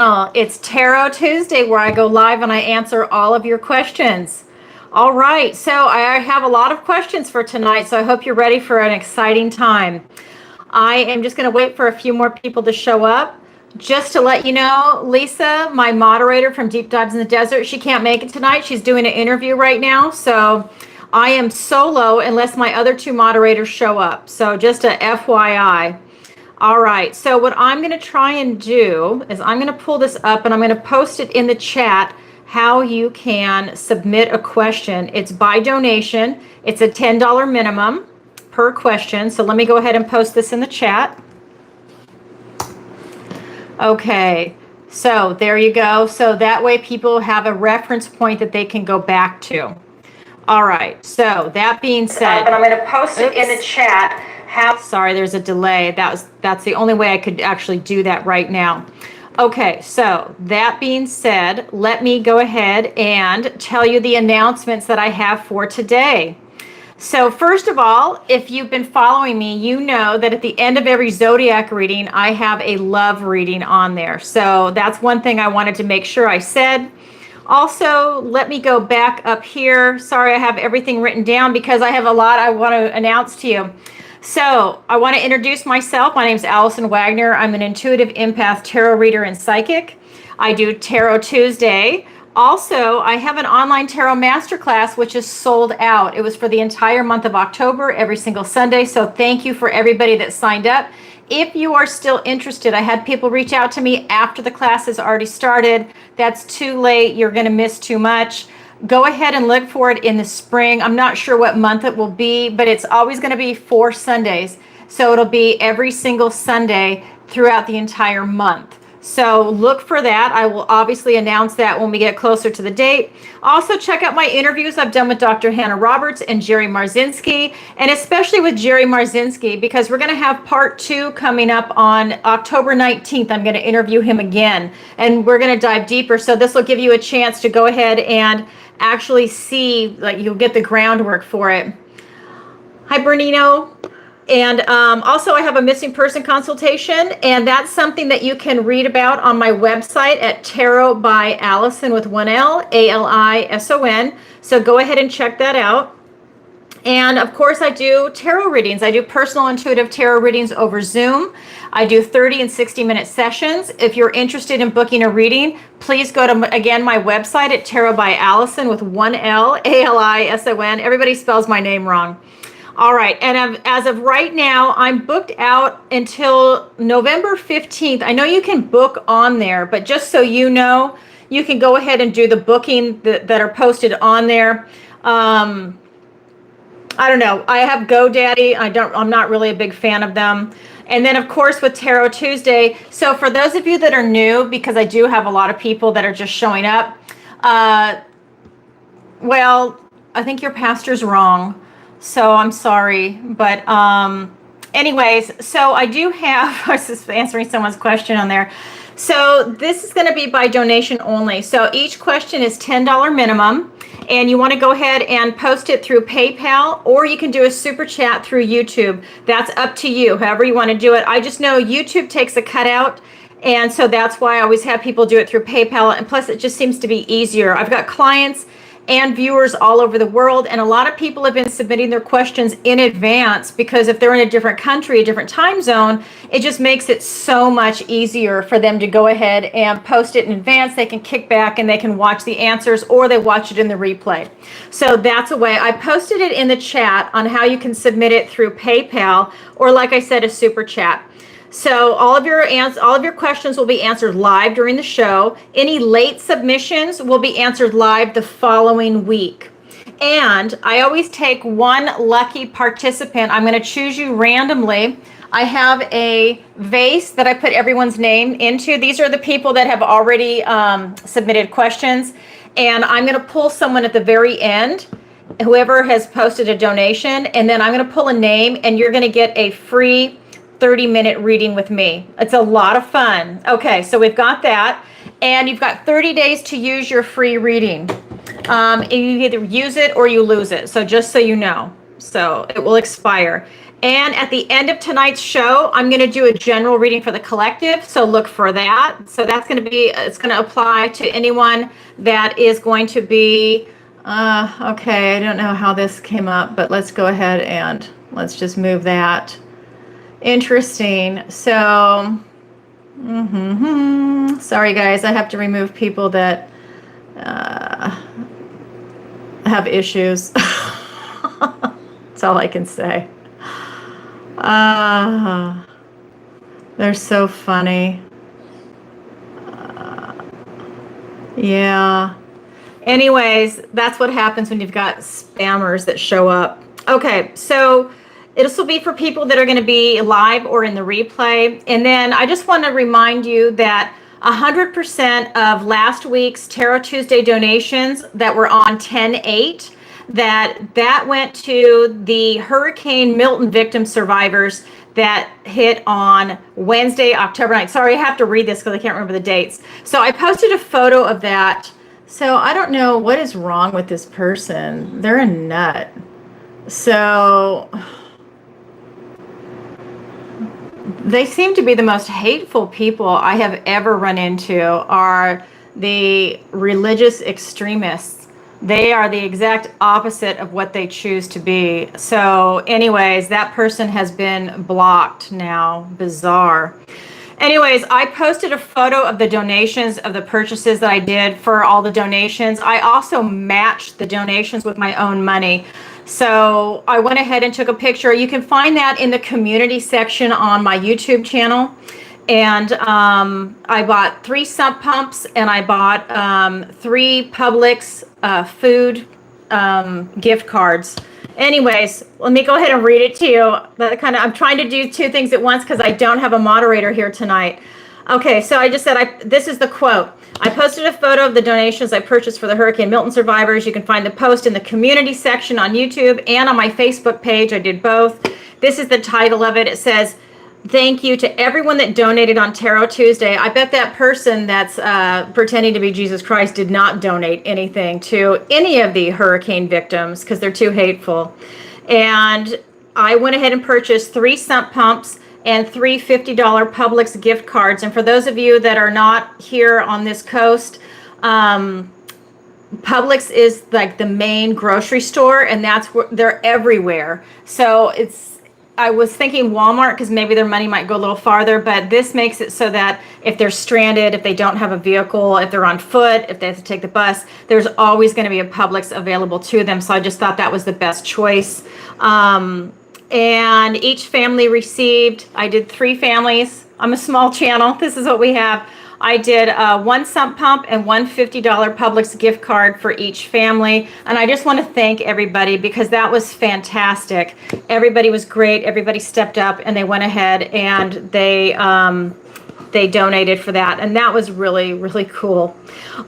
It's Tarot Tuesday where I go live and I answer all of your questions. All right, so I have a lot of questions for tonight, so I hope you're ready for an exciting time. I am just going to wait for a few more people to show up. Just to let you know, Lisa, my moderator from Deep Dives in the Desert, she can't make it tonight. She's doing an interview right now, so I am solo unless my other two moderators show up. So just a FYI. All right, so what I'm going to try and do is I'm going to pull this up and I'm going to post it in the chat how you can submit a question. It's by donation. It's a $10 minimum per question. So let me go ahead and post this in the chat. Okay, so there you go. So that way people have a reference point that they can go back to. All right, so that being said, and I'm going to post it in the chat. Sorry, there's a delay. That's the only way I could actually do that right now. Okay, so that being said, let me go ahead and tell you the announcements that I have for today. So first of all, if you've been following me, you know that at the end of every Zodiac reading, I have a love reading on there. So that's one thing I wanted to make sure I said. Also, let me go back up here. Sorry, I have everything written down because I have a lot I want to announce to you. So I want to introduce myself. My name is Alison Wagner. I'm an intuitive empath, tarot reader, and psychic. I do Tarot Tuesday. Also, I have an online tarot masterclass, which is sold out. It was for the entire month of October, every single Sunday. So thank you for everybody that signed up. If you are still interested, I had people reach out to me after the class has already started. That's too late. You're going to miss too much. Go ahead and look for it in the spring. I'm not sure what month it will be, but it's always going to be 4 Sundays. So it'll be every single Sunday throughout the entire month. So look for that. I will obviously announce that when we get closer to the date. Also, check out my interviews I've done with Dr. Hannah Roberts and Jerry Marzinski, and especially with Jerry Marzinski, because we're going to have part 2 coming up on October 19th. I'm going to interview him again, and we're going to dive deeper. So this will give you a chance to go ahead and actually see, like, you'll get the groundwork for it. Hi, Bernino. And also I have a missing person consultation, and that's something that you can read about on my website at TarotbyAlison with 1 L, A-L-I-S-O-N. So go ahead and check that out. And of course I do tarot readings. I do personal intuitive tarot readings over Zoom. I do 30 and 60-minute sessions. If you're interested in booking a reading, please go to, again, my website at TarotbyAlison with 1 L, A-L-I-S-O-N. Everybody spells my name wrong. All right, and as of right now, I'm booked out until November 15th. I know you can book on there, but just so you know, you can go ahead and do the booking that are posted on there. I don't know. I have GoDaddy. I'm not really a big fan of them. And then, of course, with Tarot Tuesday. So for those of you that are new, because I do have a lot of people that are just showing up, well, I think your pastor's wrong. So I'm sorry, but anyways, so I do have, I was just answering someone's question on there. So this is going to be by donation only. So each question is $10 minimum, and you want to go ahead and post it through PayPal, or you can do a super chat through YouTube. That's up to you, however you want to do it. I just know YouTube takes a cutout, and so that's why I always have people do it through PayPal, and plus it just seems to be easier. I've got clients and viewers all over the world, and a lot of people have been submitting their questions in advance, because if they're in a different country, a different time zone, it just makes it so much easier for them to go ahead and post it in advance. They can kick back and they can watch the answers, or they watch it in the replay. So that's a way. I posted it in the chat on how you can submit it through PayPal, or like I said, a super chat. So all of your questions will be answered live during the show. Any late submissions will be answered live the following week. And I always take one lucky participant. I'm going to choose you randomly. I have a vase that I put everyone's name into. These are the people that have already submitted questions. And I'm going to pull someone at the very end, whoever has posted a donation. And then I'm going to pull a name, and you're going to get a free 30-minute reading with me. It's a lot of fun. Okay, so we've got that, and you've got 30 days to use your free reading. You either use it or you lose it. So just so you know, so it will expire. And at the end of tonight's show, I'm going to do a general reading for the collective. So look for that. So that's going to be, it's going to apply to anyone that is going to be, okay, I don't know how this came up, but let's go ahead and let's just move that. Interesting. So, sorry guys, I have to remove people that have issues. That's all I can say. They're so funny. Yeah. Anyways, that's what happens when you've got spammers that show up. Okay, so this will be for people that are going to be live or in the replay. And then I just want to remind you that 100% of last week's Tarot Tuesday donations that were on 10/8, that went to the Hurricane Milton victim survivors that hit on Wednesday, October 9th. Sorry, I have to read this because I can't remember the dates. So I posted a photo of that. So I don't know what is wrong with this person. They're a nut. So they seem to be the most hateful people I have ever run into are the religious extremists. They are the exact opposite of what they choose to be. So anyways, that person has been blocked now. Bizarre. Anyways, I posted a photo of the donations of the purchases that I did for all the donations. I also matched the donations with my own money. So I went ahead and took a picture. You can find that in the community section on my YouTube channel. And I bought 3 sump pumps and I bought 3 Publix food gift cards. Anyways, let me go ahead and read it to you. I'm trying to do 2 things at once because I don't have a moderator here tonight. Okay, so I just said, this is the quote. I posted a photo of the donations I purchased for the Hurricane Milton survivors. You can find the post in the community section on YouTube and on my Facebook page. I did both. This is the title of it. It says, thank you to everyone that donated on Tarot Tuesday. I bet that person that's pretending to be Jesus Christ did not donate anything to any of the hurricane victims because they're too hateful. And I went ahead and purchased 3 sump pumps and 3 $50 Publix gift cards. And for those of you that are not here on this coast, Publix is like the main grocery store, and that's where they're everywhere. So I was thinking Walmart because maybe their money might go a little farther, but this makes it so that if they're stranded, if they don't have a vehicle, if they're on foot, if they have to take the bus, there's always going to be a Publix available to them. So I just thought that was the best choice. And each family received, I did 3 families. I'm a small channel. This is what we have. I did 1 sump pump and 1 $50 Publix gift card for each family. And I just want to thank everybody because that was fantastic. Everybody was great. Everybody stepped up and they went ahead and they donated for that. And that was really, really cool.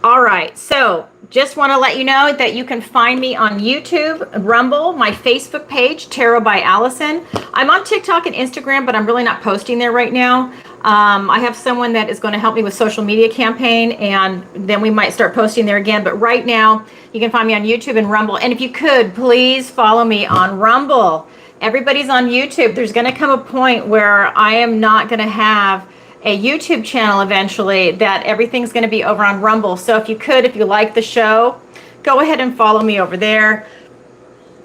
All right. So just want to let you know that you can find me on YouTube, Rumble, my Facebook page, TarotbyAlison. I'm on TikTok and Instagram, but I'm really not posting there right now. I have someone that is going to help me with social media campaign, and then we might start posting there again. But right now, you can find me on YouTube and Rumble. And if you could, please follow me on Rumble. Everybody's on YouTube. There's going to come a point where I am not going to have a YouTube channel eventually, that everything's going to be over on Rumble. So if you could, if you like the show, go ahead and follow me over there.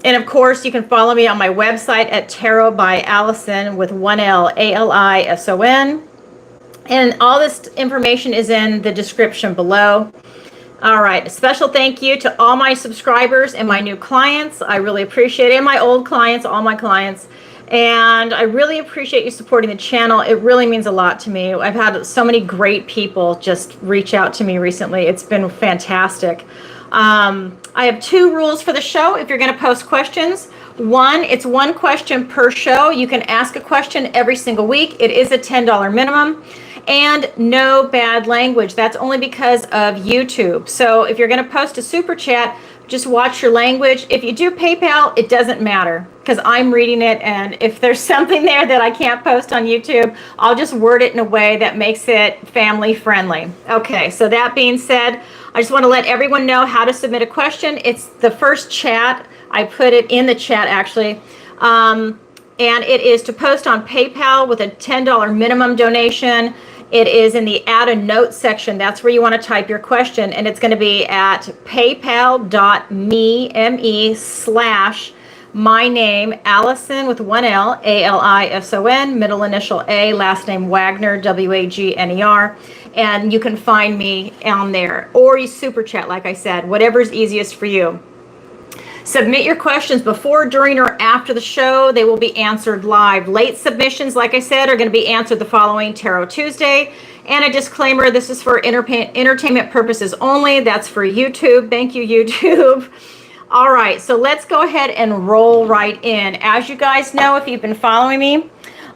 And of course, you can follow me on my website at TarotbyAlison with 1 L, ALISON. And all this information is in the description below. All right, a special thank you to all my subscribers and my new clients. I really appreciate it. And my old clients, all my clients. And I really appreciate you supporting the channel. It really means a lot to me. I've had so many great people just reach out to me recently. It's been fantastic. I have 2 rules for the show if you're going to post questions. 1, it's 1 question per show. You can ask a question every single week. It is a $10 minimum. And no bad language. That's only because of YouTube. So if you're going to post a super chat, just watch your language. If you do PayPal, it doesn't matter because I'm reading it. And if there's something there that I can't post on YouTube, I'll just word it in a way that makes it family friendly. Okay, so that being said, I just want to let everyone know how to submit a question. It's the first chat. I put it in the chat actually. And it is to post on PayPal with a $10 minimum donation. It is in the add a note section. That's where you want to type your question. And it's going to be at paypal.me, my name, Alison with one L, Alison, middle initial A, last name Wagner, Wagner. And you can find me on there. Or you super chat, like I said, whatever's easiest for you. Submit your questions before, during, or after the show. They will be answered live. Late submissions, like I said, are going to be answered the following Tarot Tuesday. And a disclaimer, this is for entertainment purposes only. That's for YouTube. Thank you, YouTube. All right, so let's go ahead and roll right in. As you guys know, if you've been following me,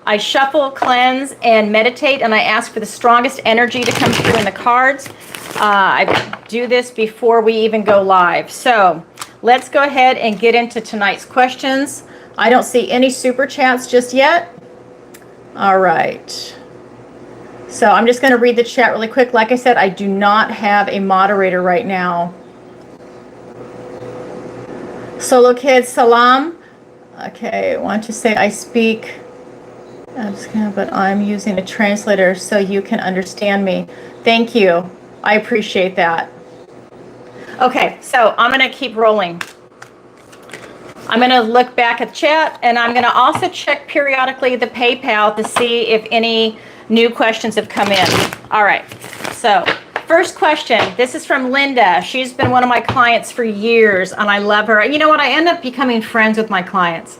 I shuffle, cleanse, and meditate, and I ask for the strongest energy to come through in the cards. I do this before we even go live. So let's go ahead and get into tonight's questions. I don't see any super chats just yet. All right. So I'm just going to read the chat really quick. Like I said, I do not have a moderator right now. Solo Kids, salam. Okay, I want to say I speak, but I'm using a translator so you can understand me. Thank you. I appreciate that. Okay, so I'm going to keep rolling. I'm going to look back at the chat, and I'm going to also check periodically the PayPal to see if any new questions have come in. All right, so first question. This is from Linda. She's been one of my clients for years, and I love her. You know what? I end up becoming friends with my clients.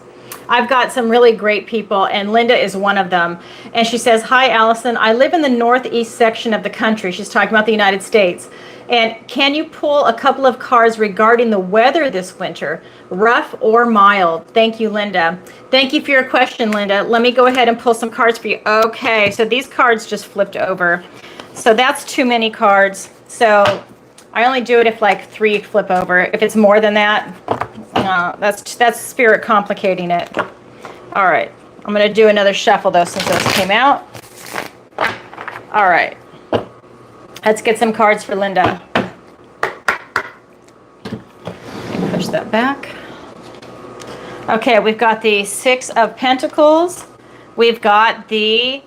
I've got some really great people, and Linda is one of them. And she says, hi, Alison. I live in the northeast section of the country. She's talking about the United States. And can you pull a couple of cards regarding the weather this winter, rough or mild? Thank you, Linda. Thank you for your question, Linda. Let me go ahead and pull some cards for you. Okay, so these cards just flipped over. So that's too many cards. So I only do it if like 3 flip over. If it's more than that, no, that's spirit complicating it. All right, I'm going to do another shuffle though since those came out. All right. Let's get some cards for Linda. Push that back. Okay, we've got the 6 of Pentacles. We've got the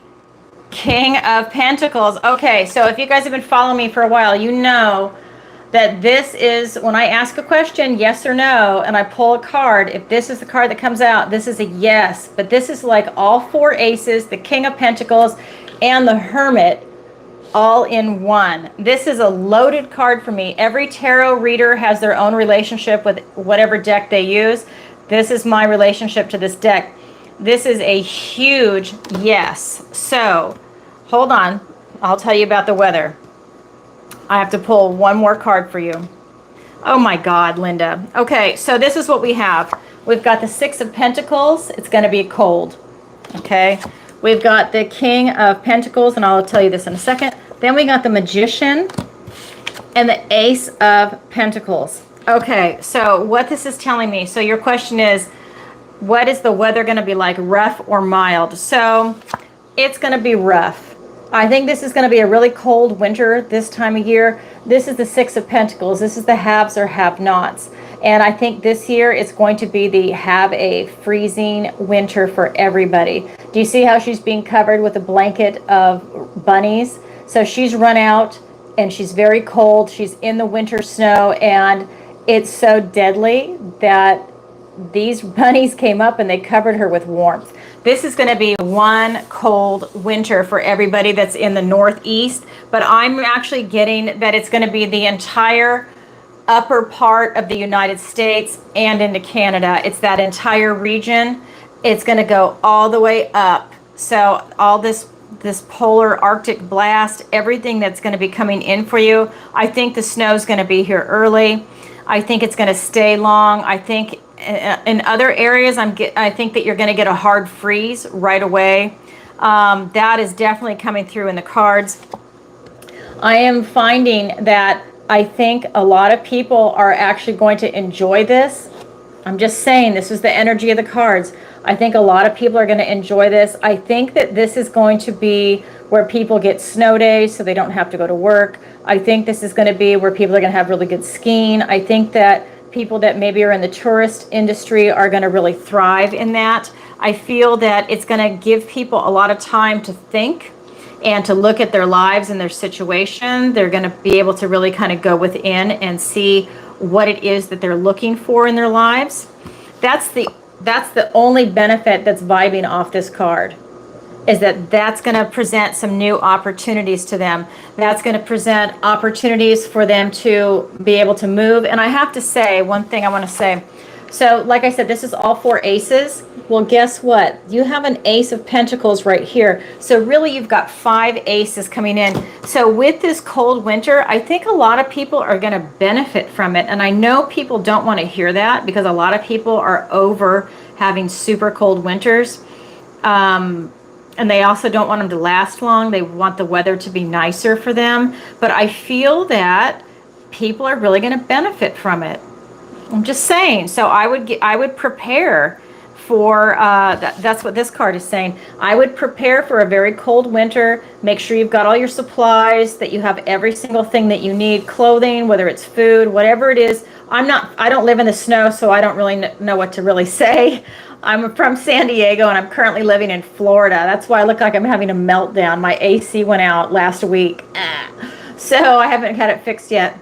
King of Pentacles. Okay, so if you guys have been following me for a while, you know that this is when I ask a question, yes or no, and I pull a card. If this is the card that comes out, this is a yes. But this is like all 4 aces, the King of Pentacles, and the Hermit, all in one. This is a loaded card for me. Every tarot reader has their own relationship with whatever deck they use. This is my relationship to this deck. This is a huge yes. So hold on. I'll tell you about the weather. I have to pull one more card for you. Oh my God, Linda. Okay, so this is what we have. We've got the 6 of Pentacles. It's going to be cold. Okay. We've got the King of Pentacles, and I'll tell you this in a second. Then we got the Magician and the Ace of Pentacles. Okay, so what this is telling me, so your question is, what is the weather going to be like, rough or mild? So it's going to be rough. I think this is going to be a really cold winter this time of year. This is the 6 of Pentacles. This is the haves or have-nots. And I think this year it's going to be the have a freezing winter for everybody. Do you see how she's being covered with a blanket of bunnies? So she's run out and she's very cold. She's in the winter snow, and it's so deadly that these bunnies came up and they covered her with warmth. This is going to be one cold winter for everybody that's in the Northeast, but I'm actually getting that it's going to be the entire upper part of the United States and into Canada. It's that entire region. It's going to go all the way up. So all this polar Arctic blast, everything that's going to be coming in for you. I think the snow is going to be here early. I think it's going to stay long. I think in other areas, I think that you're going to get a hard freeze right away. That is definitely coming through in the cards. I am finding that I think a lot of people are actually going to enjoy this. I'm just saying, this is the energy of the cards. I think a lot of people are going to enjoy this. I think that this is going to be where people get snow days so they don't have to go to work. I think this is going to be where people are going to have really good skiing. I think that people that maybe are in the tourist industry are going to really thrive in that. I feel that it's going to give people a lot of time to think and to look at their lives and their situation. They're going to be able to really kind of go within and see what it is that they're looking for in their lives. That's the only benefit that's vibing off this card, is that that's going to present some new opportunities to them. That's going to present opportunities for them to be able to move. And I have to say, one thing I want to say. So like I said, this is all 4 aces. Well, guess what? You have an ace of pentacles right here. So really you've got 5 aces coming in. So with this cold winter, I think a lot of people are going to benefit from it. And I know people don't want to hear that because a lot of people are over having super cold winters. And they also don't want them to last long. They want the weather to be nicer for them. But I feel that people are really going to benefit from it. I'm just saying. So I would prepare for, that's what this card is saying. I would prepare for a very cold winter. Make sure you've got all your supplies, that you have every single thing that you need, clothing, whether it's food, whatever it is. I don't live in the snow, so I don't really know what to really say. I'm from San Diego and I'm currently living in Florida. That's why I look like I'm having a meltdown. My AC went out last week. So I haven't had it fixed yet.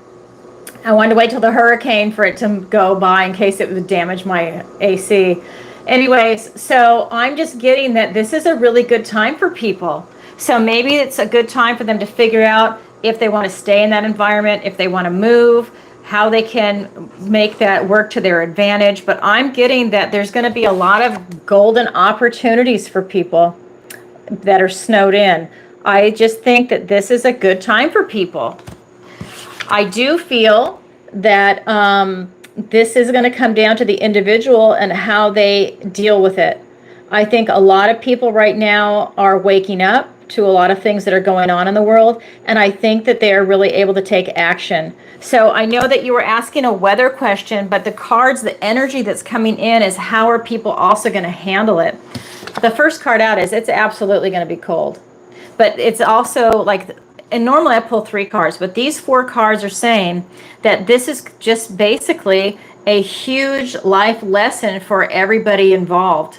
I wanted to wait till the hurricane for it to go by in case it would damage my AC. Anyways, so I'm just getting that this is a really good time for people. So maybe it's a good time for them to figure out if they want to stay in that environment, if they want to move, how they can make that work to their advantage. But I'm getting that there's going to be a lot of golden opportunities for people that are snowed in. I just think that this is a good time for people. I do feel that this is going to come down to the individual and how they deal with it. I think a lot of people right now are waking up to a lot of things that are going on in the world, and I think that they are really able to take action. So I know that you were asking a weather question, but the cards, the energy that's coming in is how are people also going to handle it? The first card out is it's absolutely going to be cold, but it's also like, and normally I pull 3 cards, but these 4 cards are saying that this is just basically a huge life lesson for everybody involved.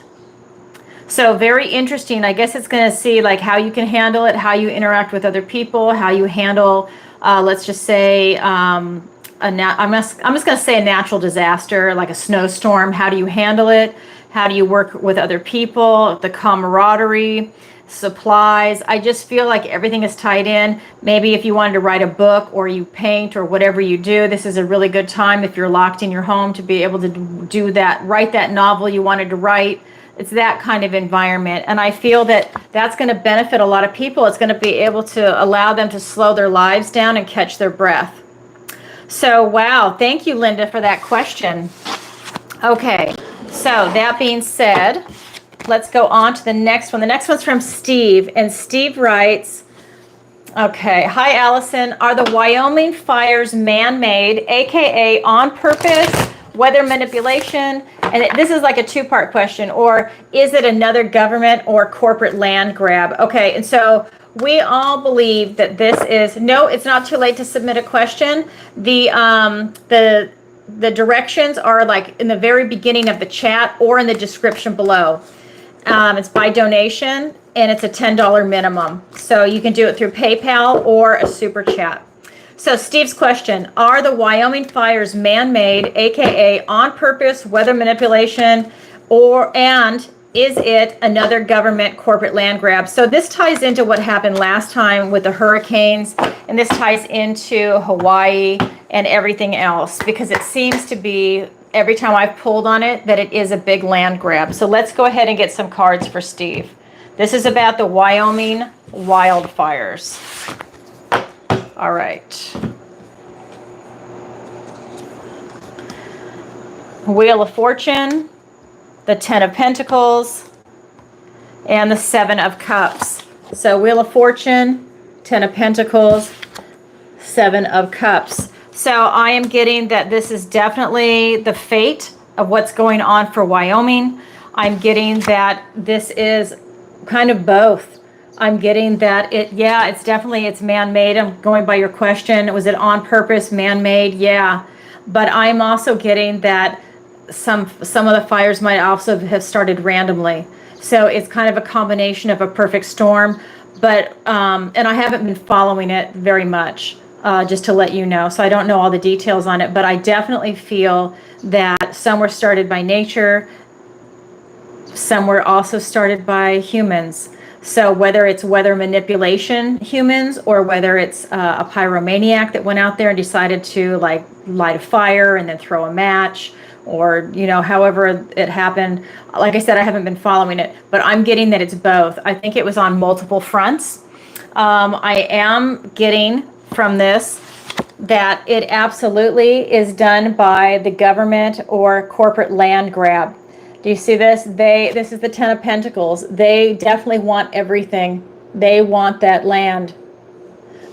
So very interesting. I guess it's going to see like how you can handle it, how you interact with other people, how you handle, let's just say, I'm just going to say a natural disaster, like a snowstorm. How do you handle it? How do you work with other people? The camaraderie, supplies. I just feel like everything is tied in. Maybe if you wanted to write a book or you paint or whatever you do, this is a really good time if you're locked in your home to be able to do that, write that novel you wanted to write. It's that kind of environment. And I feel that that's going to benefit a lot of people. It's going to be able to allow them to slow their lives down and catch their breath. So, wow. Thank you, Linda, for that question. Okay. So that being said, let's go on to the next one. The next one's from Steve. And Steve writes, okay, hi, Allison. Are the Wyoming fires man-made, AKA on purpose, weather manipulation? And this is like a 2-part question. Or is it another government or corporate land grab? Okay, and so we all believe that this is, no, it's not too late to submit a question. The directions are like in the very beginning of the chat or in the description below. It's by donation and it's a $10 minimum. So you can do it through PayPal or a super chat. So Steve's question, are the Wyoming fires man-made, AKA on purpose, weather manipulation, and is it another government corporate land grab? So this ties into what happened last time with the hurricanes, and this ties into Hawaii and everything else, because it seems to be, every time I've pulled on it, that it is a big land grab. So let's go ahead and get some cards for Steve. This is about the Wyoming wildfires. All right. Wheel of Fortune, the 10 of Pentacles, and the 7 of Cups. So Wheel of Fortune, 10 of Pentacles, 7 of Cups. So I am getting that this is definitely the fate of what's going on for Wyoming. I'm getting that this is kind of both. I'm getting that it's definitely, it's man-made. I'm going by your question. Was it on purpose, man-made? Yeah. but I'm also getting that some of the fires might also have started randomly. So it's kind of a combination of a perfect storm, but and I haven't been following it very much, just to let you know. So I don't know all the details on it, but I definitely feel that some were started by nature, some were also started by humans. So whether it's weather manipulation humans, or whether it's a pyromaniac that went out there and decided to like light a fire and then throw a match, or, you know, however it happened. Like I said, I haven't been following it, but I'm getting that it's both. I think it was on multiple fronts. I am getting from this that it absolutely is done by the government or corporate land grab. Do you see this? This is the Ten of Pentacles. They definitely want everything. They want that land.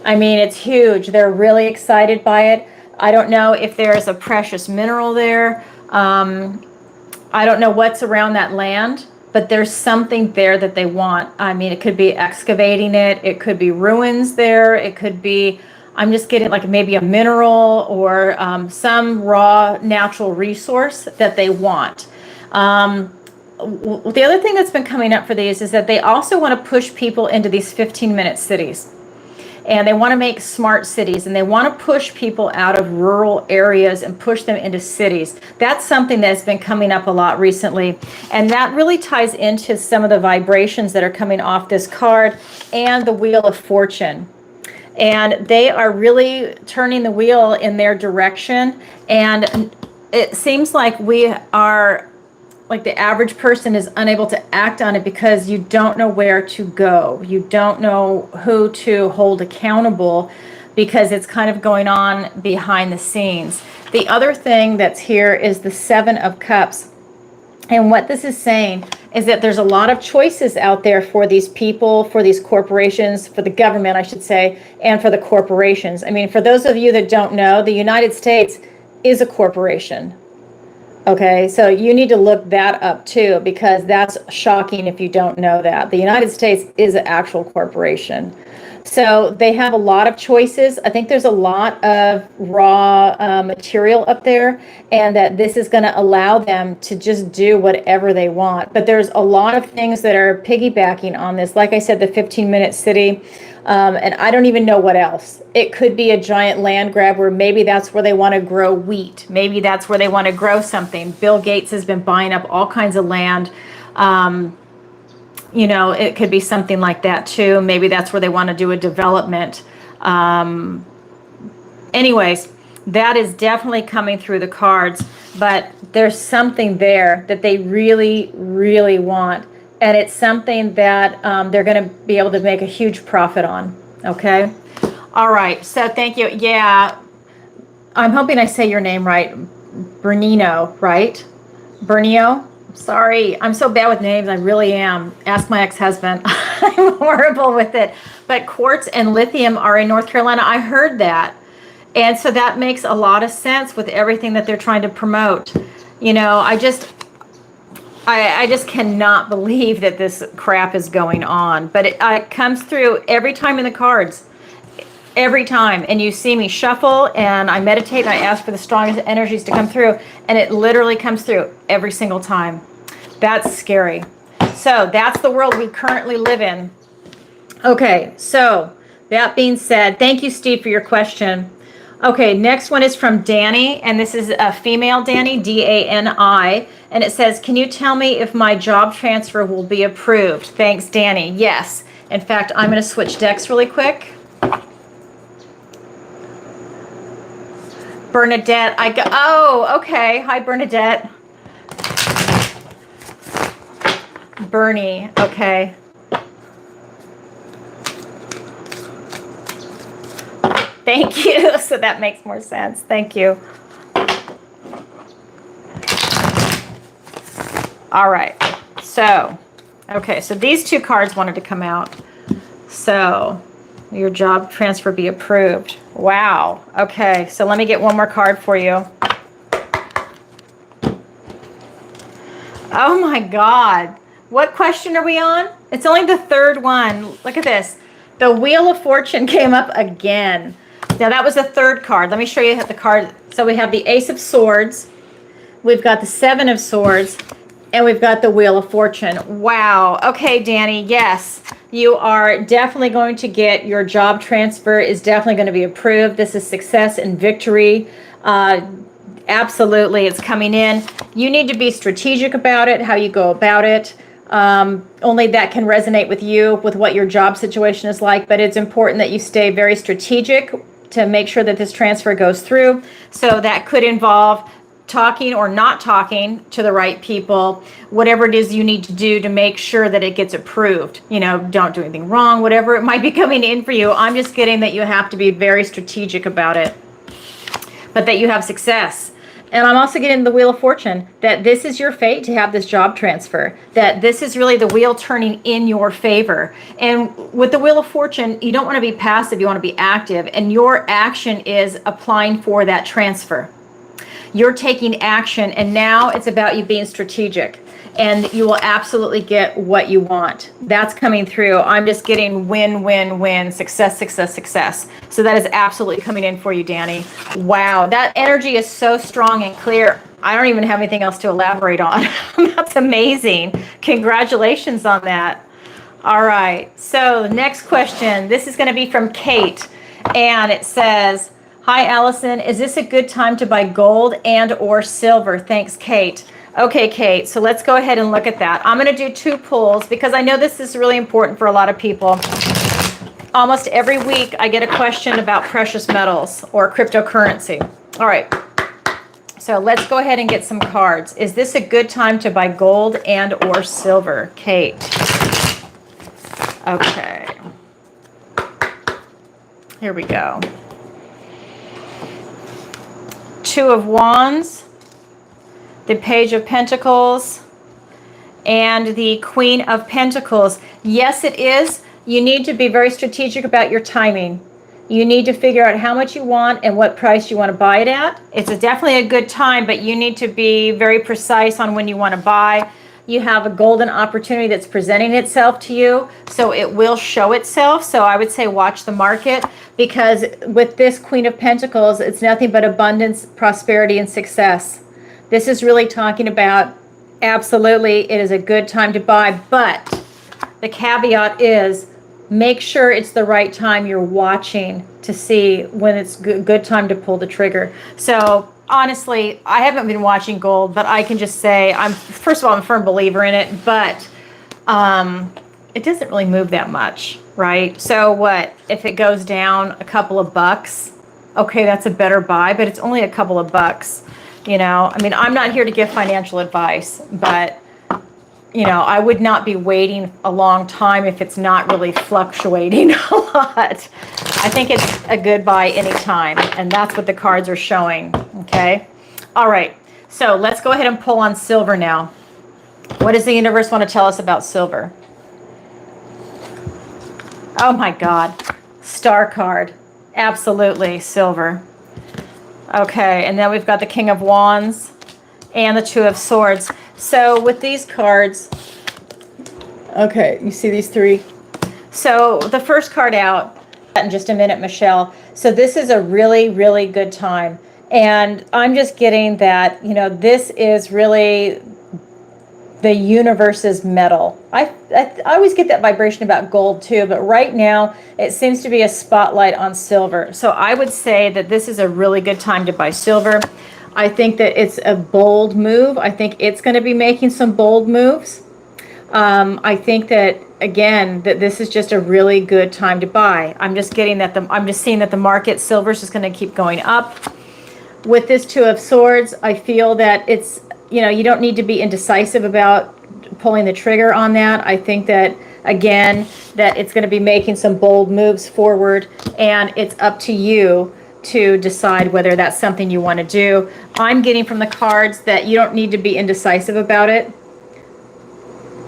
I mean, it's huge. They're really excited by it. I don't know if there's a precious mineral there. I don't know what's around that land, but there's something there that they want. I mean, it could be excavating it. It could be ruins there. It could be, I'm just getting like maybe a mineral or some raw natural resource that they want. The other thing that's been coming up for these is that they also want to push people into these 15-minute cities. And they want to make smart cities, and they want to push people out of rural areas and push them into cities. That's something that's been coming up a lot recently. And that really ties into some of the vibrations that are coming off this card and the Wheel of Fortune. And they are really turning the wheel in their direction. And it seems like we are, like the average person is unable to act on it because you don't know where to go. You don't know who to hold accountable because it's kind of going on behind the scenes. The other thing that's here is the Seven of Cups. And what this is saying is that there's a lot of choices out there for these people, for these corporations, for the government, I should say, and for the corporations. I mean, for those of you that don't know, the United States is a corporation. Okay, so you need to look that up too, because that's shocking if you don't know that. The United States is an actual corporation. So they have a lot of choices. I think there's a lot of raw material up there, and that this is going to allow them to just do whatever they want. But there's a lot of things that are piggybacking on this. Like I said, the 15-minute city. And I don't even know what else. It could be a giant land grab where maybe that's where they want to grow wheat. Maybe that's where they want to grow something. Bill Gates has been buying up all kinds of land. You know, it could be something like that too. Maybe that's where they want to do a development. Anyways, that is definitely coming through the cards. But there's something there that they really, really want. And it's something that they're going to be able to make a huge profit on. Okay. All right. So thank you. Yeah. I'm hoping I say your name right. Bernino, right? Bernio. Sorry. I'm so bad with names. I really am. Ask my ex-husband. I'm horrible with it. But quartz and lithium are in North Carolina. I heard that. And so that makes a lot of sense with everything that they're trying to promote. You know, I just cannot believe that this crap is going on. But it comes through every time in the cards. Every time. And you see me shuffle and I meditate and I ask for the strongest energies to come through. And it literally comes through every single time. That's scary. So that's the world we currently live in. Okay, so that being said, thank you, Steve, for your question. Okay, next one is from Danny, and this is a female Danny, D-A-N-I, and it says, can you tell me if my job transfer will be approved? Thanks, Danny. Yes. In fact, I'm going to switch decks really quick. Bernadette, oh, okay. Hi, Bernadette. Bernie, okay. Thank you. So that makes more sense. Thank you. All right. So, okay. So these two cards wanted to come out. So, your job transfer be approved. Wow. Okay. So let me get one more card for you. Oh my God. What question are we on? It's only the third one. Look at this. The Wheel of Fortune came up again. Now that was the third card. Let me show you the card So we have the Ace of Swords, we've got the Seven of Swords, and we've got the Wheel of Fortune. Wow. Okay, Danny, yes, you are definitely going to get your job transfer is definitely going to be approved. This is success and victory. Absolutely, it's coming in. You need to be strategic about it, how you go about it. Only that can resonate with you, with what your job situation is like, but it's important that you stay very strategic to make sure that this transfer goes through. So that could involve talking or not talking to the right people, whatever it is you need to do to make sure that it gets approved. You know, don't do anything wrong, whatever it might be coming in for you. I'm just getting that you have to be very strategic about it, but that you have success. And I'm also getting the Wheel of Fortune, that this is your fate to have this job transfer, that this is really the wheel turning in your favor. And with the Wheel of Fortune, you don't want to be passive, you want to be active. And your action is applying for that transfer. You're taking action, and now it's about you being strategic. And you will absolutely get what you want. That's coming through. I'm just getting win, win, win, success, success, success. So that is absolutely coming in for you, Danny. Wow, that energy is so strong and clear. I don't even have anything else to elaborate on. That's amazing. Congratulations on that. All right, so the next question. This is going to be from Kate, and it says, "Hi, Allison. Is this a good time to buy gold and or silver? Thanks, Kate." Okay, Kate, so let's go ahead and look at that. I'm going to do 2 pulls because I know this is really important for a lot of people. Almost every week I get a question about precious metals or cryptocurrency. All right, so let's go ahead and get some cards. Is this a good time to buy gold and or silver, Kate? Okay, here we go. 2 of Wands, the Page of Pentacles, and the Queen of Pentacles. Yes, it is. You need to be very strategic about your timing. You need to figure out how much you want and what price you want to buy it at. It's definitely a good time, but you need to be very precise on when you want to buy. You have a golden opportunity that's presenting itself to you, so it will show itself. So I would say watch the market, because with this Queen of Pentacles, it's nothing but abundance, prosperity, and success. This is really talking about, absolutely, it is a good time to buy, but the caveat is make sure it's the right time. You're watching to see when it's good time to pull the trigger. So honestly, I haven't been watching gold, but I can just say, first of all, I'm a firm believer in it, but it doesn't really move that much, right? So what, if it goes down a couple of bucks, okay, that's a better buy, but it's only a couple of bucks. You know, I mean, I'm not here to give financial advice, but, you know, I would not be waiting a long time if it's not really fluctuating a lot. I think it's a good buy anytime, and that's what the cards are showing, okay? All right, so let's go ahead and pull on silver now. What does the universe want to tell us about silver? Oh my God, Star card. Absolutely, silver. Okay, and then we've got the King of Wands and the 2 of Swords. So with these cards, okay, you see these 3? So the first card out, in just a minute, Michelle. So this is a really, really good time. And I'm just getting that, you know, this is really the universe's metal. I always get that vibration about gold too, but right now it seems to be a spotlight on silver. So I would say that this is a really good time to buy silver. I think that it's a bold move. I think it's going to be making some bold moves. I think that, again, that this is just a really good time to buy. I'm just getting that I'm just seeing that the market, silver is just going to keep going up. With this 2 of Swords, I feel that it's, you know, you don't need to be indecisive about pulling the trigger on that. I think that, again, that it's going to be making some bold moves forward, and it's up to you to decide whether that's something you want to do. I'm getting from the cards that you don't need to be indecisive about it.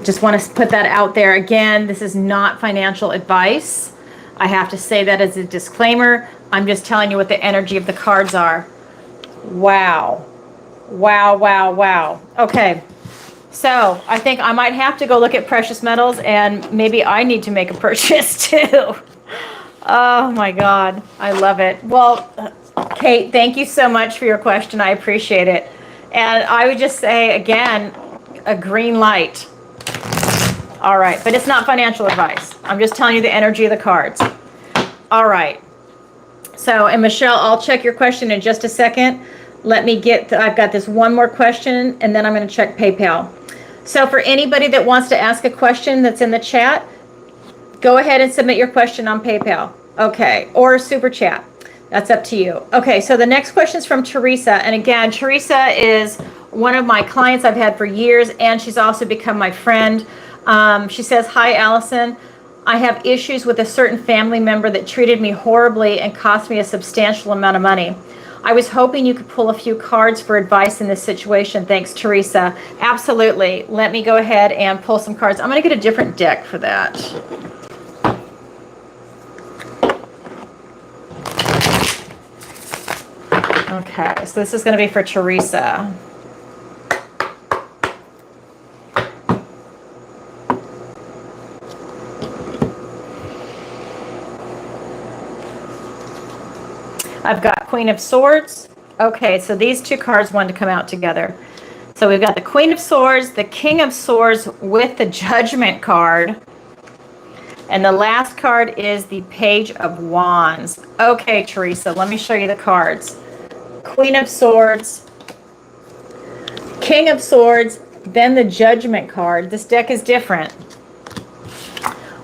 Just want to put that out there. Again, this is not financial advice. I have to say that as a disclaimer. I'm just telling you what the energy of the cards are. Wow. Wow, wow, wow. Okay, so I think I might have to go look at precious metals, and maybe I need to make a purchase too. Oh my God, I love it. Well, Kate, thank you so much for your question. I appreciate it. And I would just say, again, a green light. All right, but it's not financial advice. I'm just telling you the energy of the cards. All right. So, and Michelle, I'll check your question in just a second. Let me get, I've got this one more question, and then I'm going to check PayPal. So for anybody that wants to ask a question that's in the chat, go ahead and submit your question on PayPal. Okay, or super chat. That's up to you. Okay, so the next question is from Teresa. And again, Teresa is one of my clients I've had for years, and she's also become my friend. She says, "Hi, Allison. I have issues with a certain family member that treated me horribly and cost me a substantial amount of money. I was hoping you could pull a few cards for advice in this situation. Thanks, Teresa." Absolutely. Let me go ahead and pull some cards. I'm going to get a different deck for that. Okay, so this is going to be for Teresa. I've got Queen of Swords. Okay, so these two cards wanted to come out together. So we've got the Queen of Swords, the King of Swords with the Judgment card. And the last card is the Page of Wands. Okay, Teresa, let me show you the cards. Queen of Swords, King of Swords, then the Judgment card. This deck is different.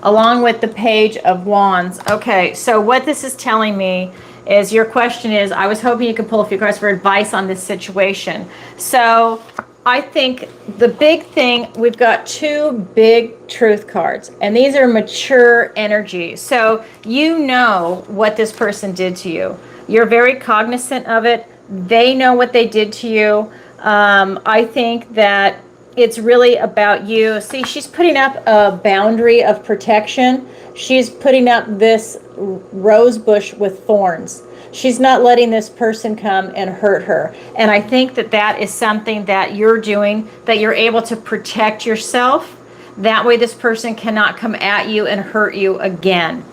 Along with the Page of Wands. Okay, so what this is telling me is your question is, I was hoping you could pull a few cards for advice on this situation. So I think the big thing, we've got two big truth cards, and these are mature energy. So you know what this person did to you. You're very cognizant of it. They know what they did to you. I think that it's really about you. See, she's putting up a boundary of protection. She's putting up this rose bush with thorns. She's not letting this person come and hurt her. And I think that that is something that you're doing, that you're able to protect yourself. That way this person cannot come at you and hurt you again.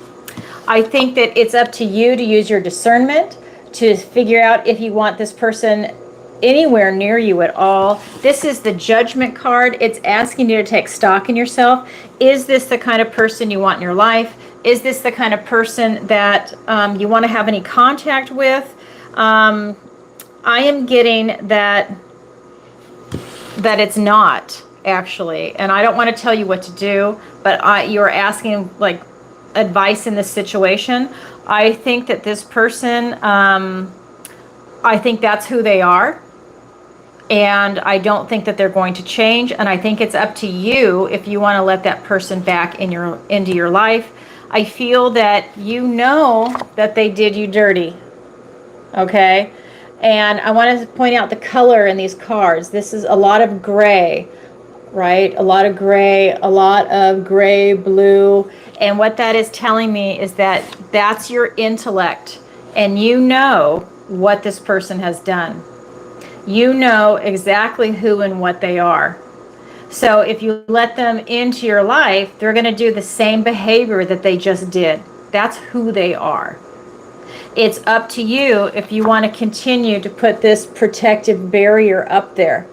I think that it's up to you to use your discernment to figure out if you want this person anywhere near you at all. This is the Judgment card. It's asking you to take stock in yourself. Is this the kind of person you want in your life? Is this the kind of person that you want to have any contact with? I am getting that it's not, actually. And I don't want to tell you what to do, but you're asking like advice in this situation. I think that this person, I think that's who they are. And I don't think that they're going to change. And I think it's up to you if you want to let that person back into your life. I feel that you know that they did you dirty. Okay? And I want to point out the color in these cards. This is a lot of gray, right? A lot of gray, blue. And what that is telling me is that that's your intellect. And you know what this person has done. You know exactly who and what they are. So if you let them into your life, they're going to do the same behavior that they just did. That's who they are. It's up to you if you want to continue to put this protective barrier up there.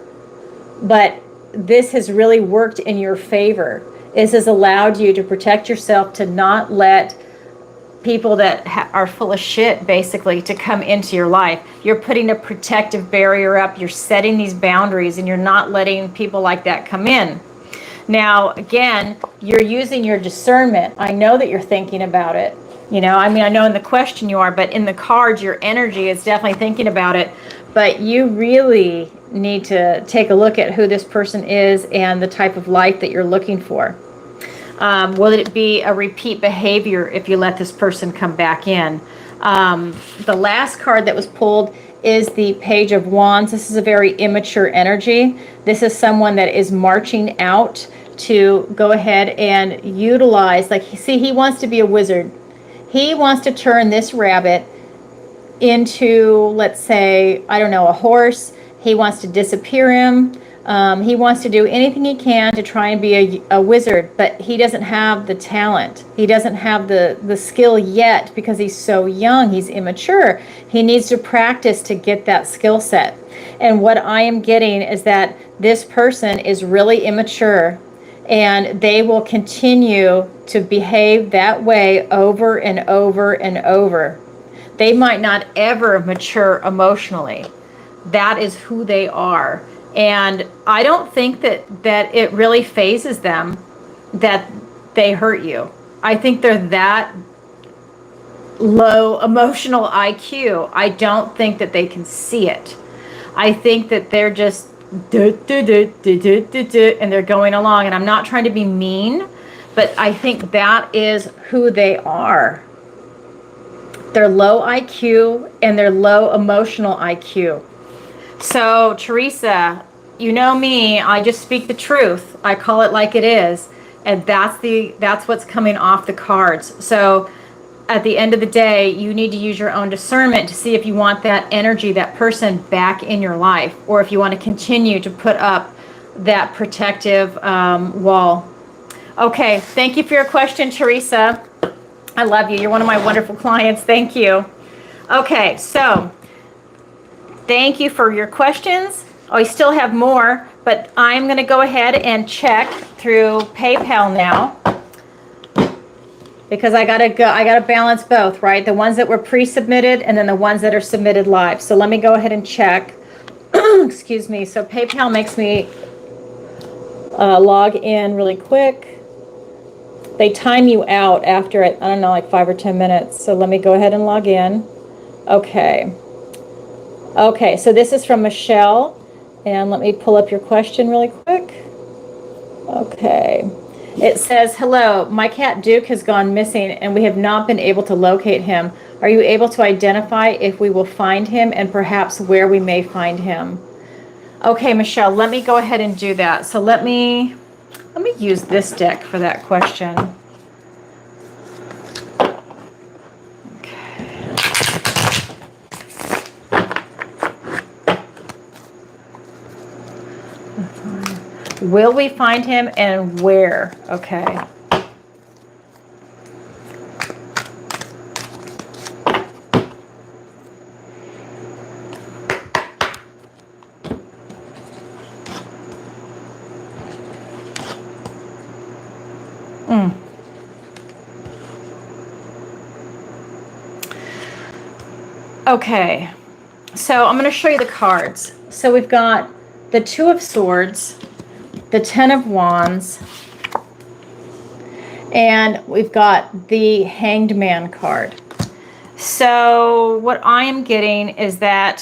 But this has really worked in your favor. This has allowed you to protect yourself, to not let people that are full of shit, basically, to come into your life. You're putting a protective barrier up. You're setting these boundaries, and you're not letting people like that come in. Now, again, you're using your discernment. I know that you're thinking about it. You know, I mean, I know in the question you are, but in the cards, your energy is definitely thinking about it. But you really need to take a look at who this person is and the type of life that you're looking for. Will it be a repeat behavior if you let this person come back in? The last card that was pulled is the Page of Wands. This is a very immature energy. This is someone that is marching out to go ahead and utilize, like, see, he wants to be a wizard. He wants to turn this rabbit into, let's say, I don't know, a horse. He wants to disappear him. He wants to do anything he can to try and be a wizard, but he doesn't have the talent. He doesn't have the skill yet because he's so young. He's immature. He needs to practice to get that skill set. And what I am getting is that this person is really immature, and they will continue to behave that way over and over and over. They might not ever mature emotionally. That is who they are. And I don't think that it really phases them that they hurt you. I think they're that low emotional IQ. I don't think that they can see it. I think that they're just and they're going along. And I'm not trying to be mean, but I think that is who they are. They're low IQ and they're low emotional IQ. So, Teresa, you know me, I just speak the truth. I call it like it is. And that's what's coming off the cards. So, at the end of the day, you need to use your own discernment to see if you want that energy, that person back in your life, or if you want to continue to put up that protective wall. Okay, thank you for your question, Teresa. I love you. You're one of my wonderful clients. Thank you. Okay, so thank you for your questions. I still have more, but I'm going to go ahead and check through PayPal now because I got to balance both, right? The ones that were pre-submitted and then the ones that are submitted live. So let me go ahead and check. Excuse me. So PayPal makes me log in really quick. They time you out after, I don't know, like 5 or 10 minutes. So let me go ahead and log in. Okay. Okay, so this is from Michelle. And let me pull up your question really quick. Okay. It says, hello, my cat Duke has gone missing and we have not been able to locate him. Are you able to identify if we will find him and perhaps where we may find him? Okay, Michelle, let me go ahead and do that. So let me use this deck for that question. Will we find him and where? Okay. Okay. So I'm going to show you the cards. So we've got the Two of Swords, the Ten of Wands, and we've got the Hanged Man card. So what I am getting is that,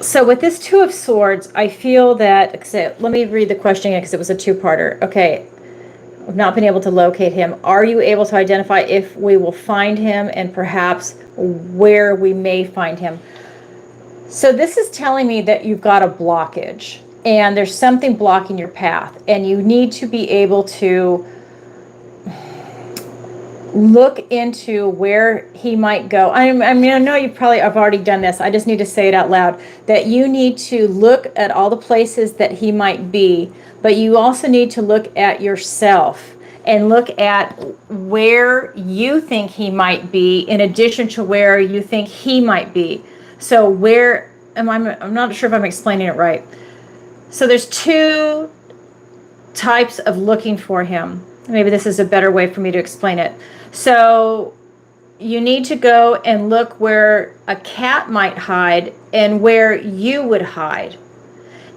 so with this Two of Swords, I feel that, let me read the question again because it was a two-parter. Okay, I've not been able to locate him. Are you able to identify if we will find him and perhaps where we may find him? So this is telling me that you've got a blockage. And there's something blocking your path, and you need to be able to look into where he might go. I mean, I know you probably have already done this. I just need to say it out loud, that you need to look at all the places that he might be, but you also need to look at yourself and look at where you think he might be in addition to where you think he might be. So where, I'm not sure if I'm explaining it right. So there's two types of looking for him. Maybe this is a better way for me to explain it. So you need to go and look where a cat might hide and where you would hide.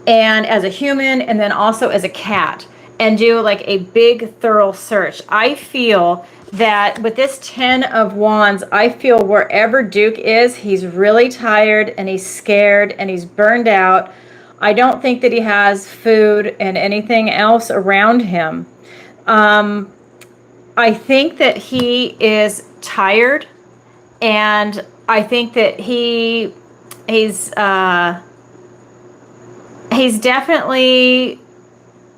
And as a human and then also as a cat, and do like a big thorough search. I feel that with this Ten of Wands, I feel wherever Duke is, he's really tired and he's scared and he's burned out. I don't think that he has food and anything else around him. I think that he is tired, and I think that he's definitely,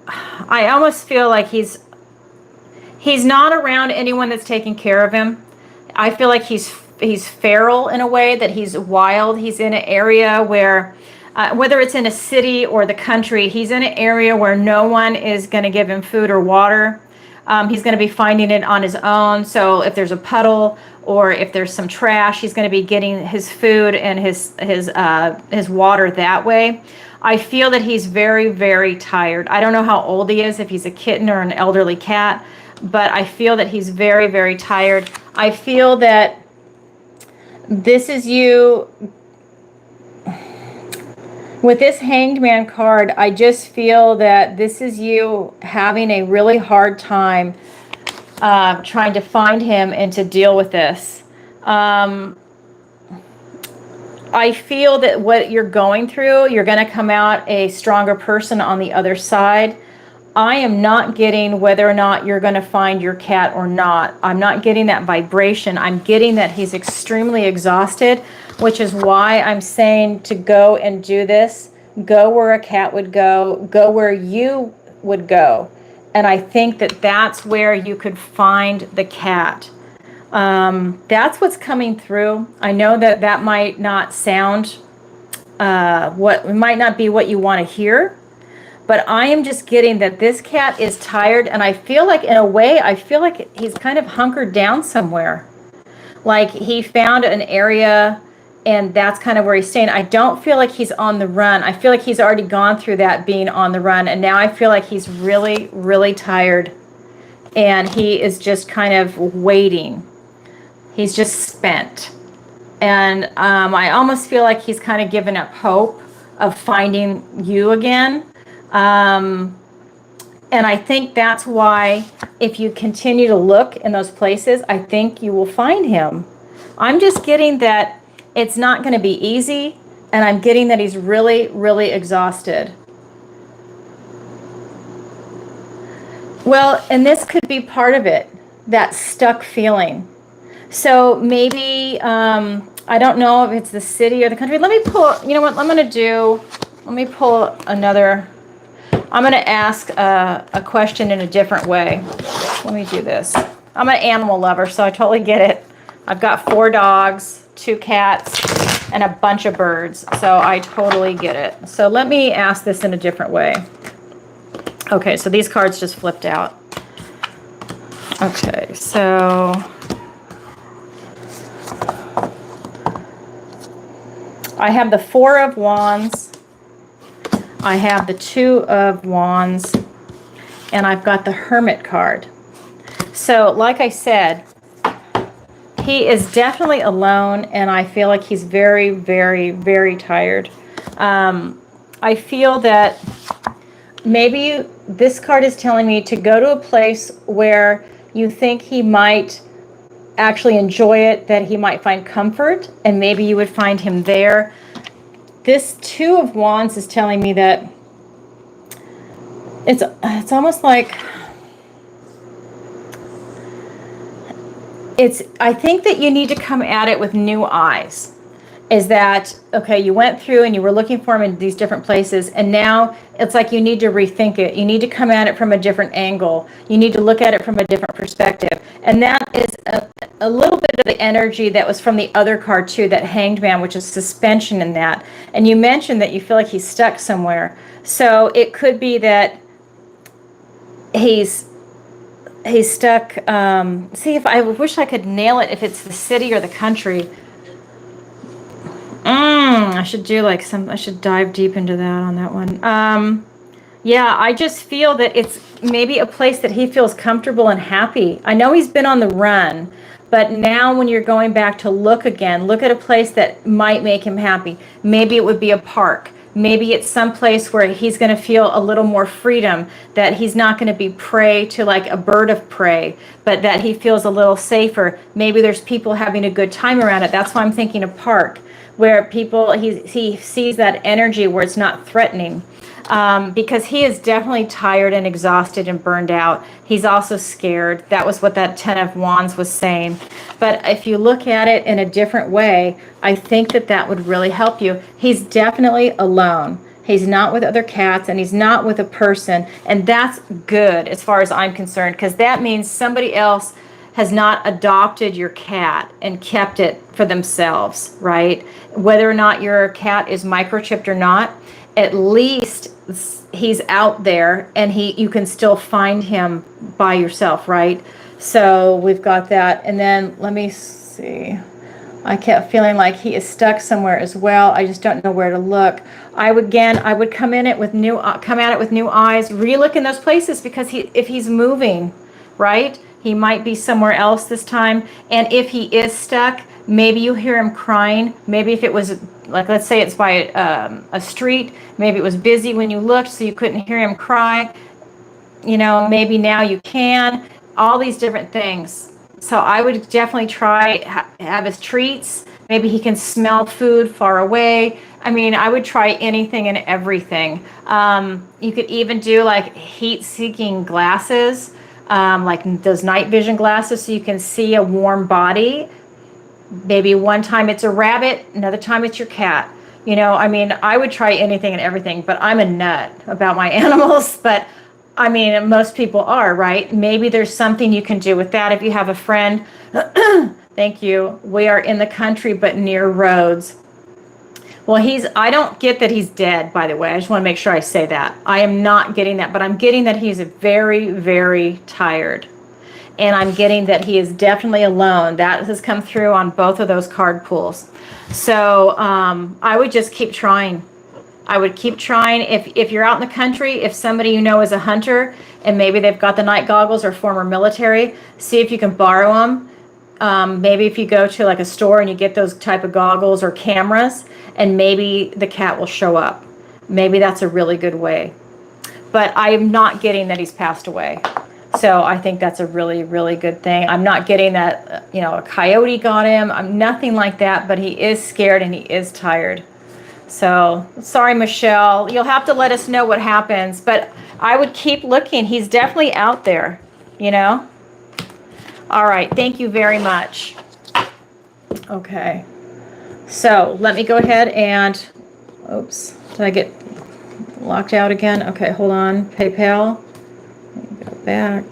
I almost feel like he's not around anyone that's taking care of him. I feel like he's feral in a way, that he's wild. He's in an area where whether it's in a city or the country, he's in an area where no one is going to give him food or water. He's going to be finding it on his own. So if there's a puddle or if there's some trash, he's going to be getting his food and his water that way. I feel that he's very, very tired. I don't know how old he is, if he's a kitten or an elderly cat, but I feel that he's very, very tired. I feel that this is you. With this Hanged Man card, I just feel that this is you having a really hard time trying to find him and to deal with this. I feel that what you're going through, you're going to come out a stronger person on the other side. I am not getting whether or not you're going to find your cat or not. I'm not getting that vibration. I'm getting that he's extremely exhausted, which is why I'm saying to go and do this. Go where a cat would go. Go where you would go. And I think that that's where you could find the cat. That's what's coming through. I know that that might not sound, what might not be what you want to hear, but I am just getting that this cat is tired, and I feel like, in a way, I feel like he's kind of hunkered down somewhere. Like he found an area, and that's kind of where he's staying. I don't feel like he's on the run. I feel like he's already gone through that, being on the run, and now I feel like he's really, really tired, and he is just kind of waiting. He's just spent. And I almost feel like he's kind of given up hope of finding you again. And I think that's why, if you continue to look in those places, I think you will find him. I'm just getting that it's not going to be easy, and I'm getting that he's really, really exhausted. Well, and this could be part of it, that stuck feeling. So maybe, I don't know if it's the city or the country. Let me pull, you know what I'm going to do? Let me pull another. I'm going to ask a question in a different way. Let me do this. I'm an animal lover, so I totally get it. I've got 4 dogs, 2 cats, and a bunch of birds, so I totally get it. So let me ask this in a different way. Okay, so these cards just flipped out. Okay, so I have the 4 of Wands, I have the 2 of Wands, and I've got the Hermit card. So like I said, he is definitely alone, and I feel like he's very, very, very tired. I feel that maybe this card is telling me to go to a place where you think he might actually enjoy it, that he might find comfort, and maybe you would find him there. This 2 of Wands is telling me that it's almost like I think that you need to come at it with new eyes. Is that, okay, you went through and you were looking for him in these different places, and now it's like you need to rethink it. You need to come at it from a different angle. You need to look at it from a different perspective. And that is a little bit of the energy that was from the other card too, that Hanged Man, which is suspension in that. And you mentioned that you feel like he's stuck somewhere. So it could be that he's stuck. See, if I wish I could nail it, if it's the city or the country. I should do like I should dive deep into that on that one. Yeah, I just feel that it's maybe a place that he feels comfortable and happy. I know he's been on the run, but now when you're going back to look again, look at a place that might make him happy. Maybe it would be a park. Maybe it's some place where he's going to feel a little more freedom, that he's not going to be prey to like a bird of prey, but that he feels a little safer. Maybe there's people having a good time around it. That's why I'm thinking a park, where people, he sees that energy where it's not threatening. Because he is definitely tired and exhausted and burned out. He's also scared. That was what that 10 of Wands was saying. But if you look at it in a different way, I think that that would really help you. He's definitely alone. He's not with other cats, and he's not with a person. And that's good as far as I'm concerned, because that means somebody else has not adopted your cat and kept it for themselves, right? Whether or not your cat is microchipped or not, at least he's out there and you can still find him by yourself, right? So we've got that. And then let me see. I kept feeling like he is stuck somewhere as well. I just don't know where to look. I would come at it with new eyes, re-look in those places, because if he's moving, right, he might be somewhere else this time. And if he is stuck, maybe you hear him crying. Maybe if it was, like, let's say it's by a street, maybe it was busy when you looked, so you couldn't hear him cry. You know, maybe now you can. All these different things. So I would definitely try have his treats. Maybe he can smell food far away. I mean, I would try anything and everything. You could even do like heat-seeking glasses, like those night vision glasses, so you can see a warm body. Maybe one time it's a rabbit, another time it's your cat. You know, I mean, I would try anything and everything, but I'm a nut about my animals. But I mean, most people are, right? Maybe there's something you can do with that. If you have a friend, thank you. We are in the country, but near roads. Well, I don't get that he's dead, by the way. I just want to make sure I say that. I am not getting that, but I'm getting that he's very, very tired. And I'm getting that he is definitely alone. That has come through on both of those card pools. So I would just keep trying. I would keep trying. If you're out in the country, if somebody you know is a hunter and maybe they've got the night goggles or former military, see if you can borrow them. Maybe if you go to like a store and you get those type of goggles or cameras, and maybe the cat will show up. Maybe that's a really good way. But I am not getting that he's passed away. So I think that's a really, really good thing. I'm not getting that, you know, a coyote got him. I'm nothing like that, but he is scared and he is tired. So, sorry, Michelle. You'll have to let us know what happens. But I would keep looking. He's definitely out there, you know? All right. Thank you very much. Okay. So, let me go ahead and... Oops. Did I get locked out again? Okay, hold on. PayPal. Let me go back.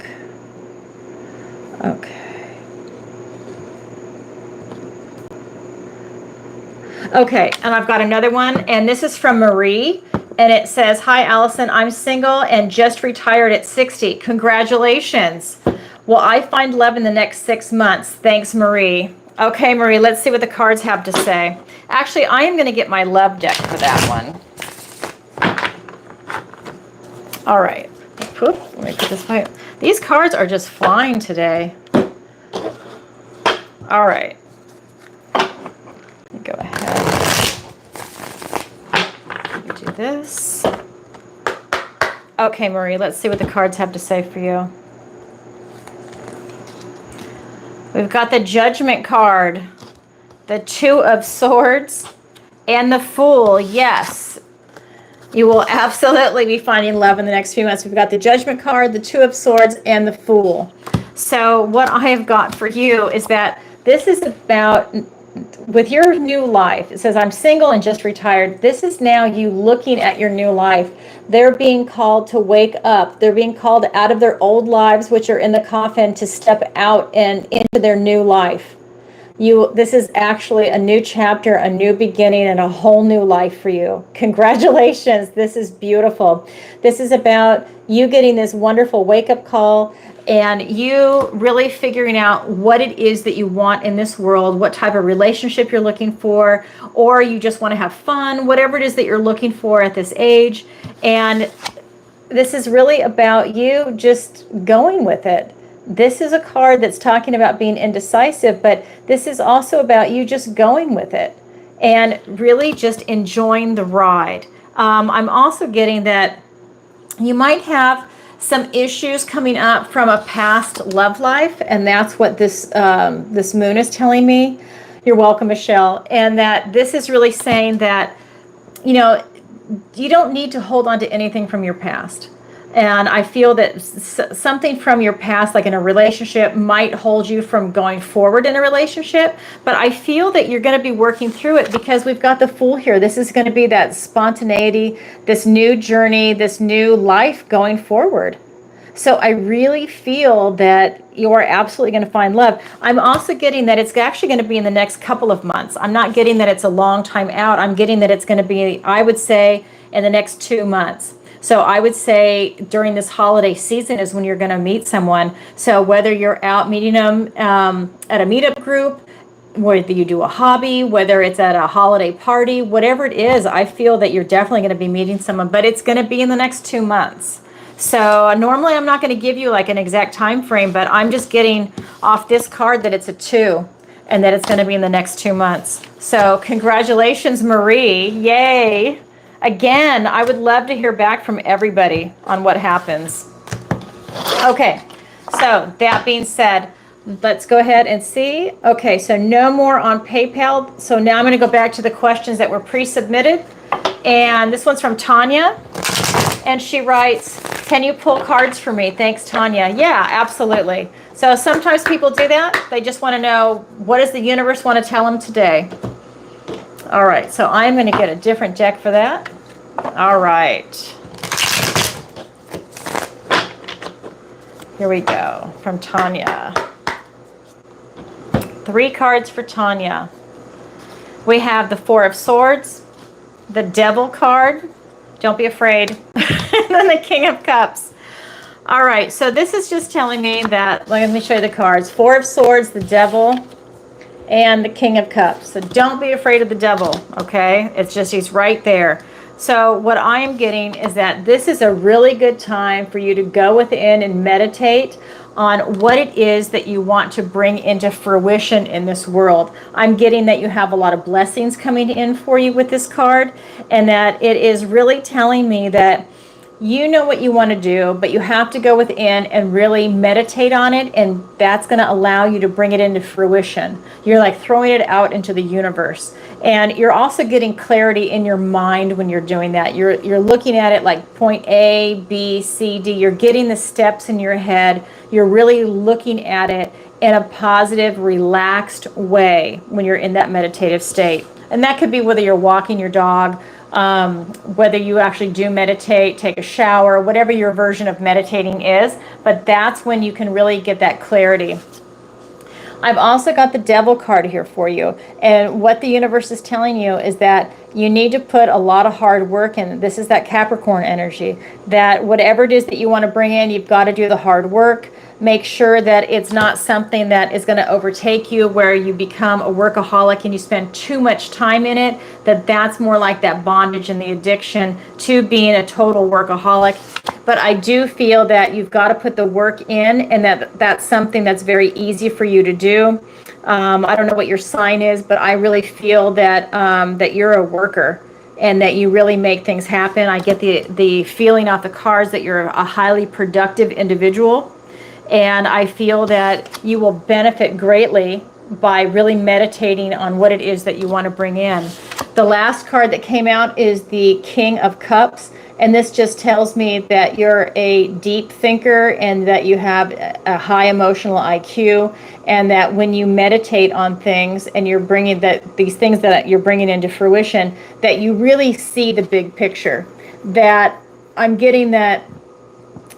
Okay. Okay, and I've got another one, and this is from Marie, and it says, "Hi, Allison. I'm single and just retired at 60. Congratulations. Will I find love in the next 6 months? Thanks, Marie." Okay, Marie, let's see what the cards have to say. Actually, I am going to get my love deck for that one. All right. Oop, let me put this way. These cards are just flying today. All right. Go ahead. Do this. Okay, Marie, let's see what the cards have to say for you. We've got the Judgment card, the Two of Swords, and the Fool. Yes, you will absolutely be finding love in the next few months. We've got the Judgment card, the Two of Swords, and the Fool. So what I have got for you is that this is about... with your new life. It says, "I'm single and just retired." This is now you looking at your new life. They're being called to wake up. They're being called out of their old lives, which are in the coffin, to step out and into their new life. This is actually a new chapter, a new beginning, and a whole new life for you. Congratulations. This is beautiful. This is about you getting this wonderful wake-up call, and you really figuring out what it is that you want in this world, what type of relationship you're looking for, or you just want to have fun, whatever it is that you're looking for at this age. And this is really about you just going with it. This is a card that's talking about being indecisive, but this is also about you just going with it and really just enjoying the ride. I'm also getting that you might have some issues coming up from a past love life, and that's what this moon is telling me. You're welcome, Michelle. And that this is really saying that, you know, you don't need to hold on to anything from your past. And I feel that something from your past, like in a relationship, might hold you from going forward in a relationship. But I feel that you're going to be working through it because we've got the Fool here. This is going to be that spontaneity, this new journey, this new life going forward. So I really feel that you're absolutely going to find love. I'm also getting that it's actually going to be in the next couple of months. I'm not getting that it's a long time out. I'm getting that it's going to be, I would say, in the next 2 months. So I would say during this holiday season is when you're going to meet someone. So whether you're out meeting them at a meetup group, whether you do a hobby, whether it's at a holiday party, whatever it is, I feel that you're definitely going to be meeting someone, but it's going to be in the next 2 months. So normally I'm not going to give you like an exact time frame, but I'm just getting off this card that it's a 2 and that it's going to be in the next 2 months. So congratulations, Marie. Yay. Again, I would love to hear back from everybody on what happens. Okay, so that being said, let's go ahead and see. Okay, so no more on PayPal. So now I'm going to go back to the questions that were pre-submitted. And this one's from Tanya. And she writes, can you pull cards for me? Thanks, Tanya. Yeah, absolutely. So sometimes people do that. They just want to know, what does the universe want to tell them today? All right, so I'm going to get a different deck for that. All right. Here we go, from Tanya. 3 cards for Tanya. We have the 4 of Swords, the Devil card. Don't be afraid. And then the King of Cups. All right, so this is just telling me that, let me show you the cards. 4 of Swords, the Devil, and the King of Cups. So don't be afraid of the devil, okay? It's just, he's right there. So what I am getting is that this is a really good time for you to go within and meditate on what it is that you want to bring into fruition in this world. I'm getting that you have a lot of blessings coming in for you with this card, and that it is really telling me that you know what you want to do, but you have to go within and really meditate on it, and that's going to allow you to bring it into fruition. You're like throwing it out into the universe. And you're also getting clarity in your mind when you're doing that. You're looking at it like point A, B, C, D. You're getting the steps in your head. You're really looking at it in a positive, relaxed way when you're in that meditative state. And that could be whether you're walking your dog, whether you actually do meditate, take a shower, whatever your version of meditating is, but that's when you can really get that clarity. I've also got the Devil card here for you, and what the universe is telling you is that you need to put a lot of hard work in. This is that Capricorn energy, that whatever it is that you want to bring in, you've got to do the hard work. Make sure that it's not something that is going to overtake you, where you become a workaholic and you spend too much time in it. That's more like that bondage and the addiction to being a total workaholic. But I do feel that you've got to put the work in, and that's something that's very easy for you to do. I don't know what your sign is, but I really feel that that you're a worker and that you really make things happen. I get the feeling off the cards that you're a highly productive individual. And I feel that you will benefit greatly by really meditating on what it is that you want to bring in. The last card that came out is the King of Cups. And this just tells me that you're a deep thinker and that you have a high emotional IQ, and that when you meditate on things and you're bringing these things that you're bringing into fruition, that you really see the big picture. That I'm getting that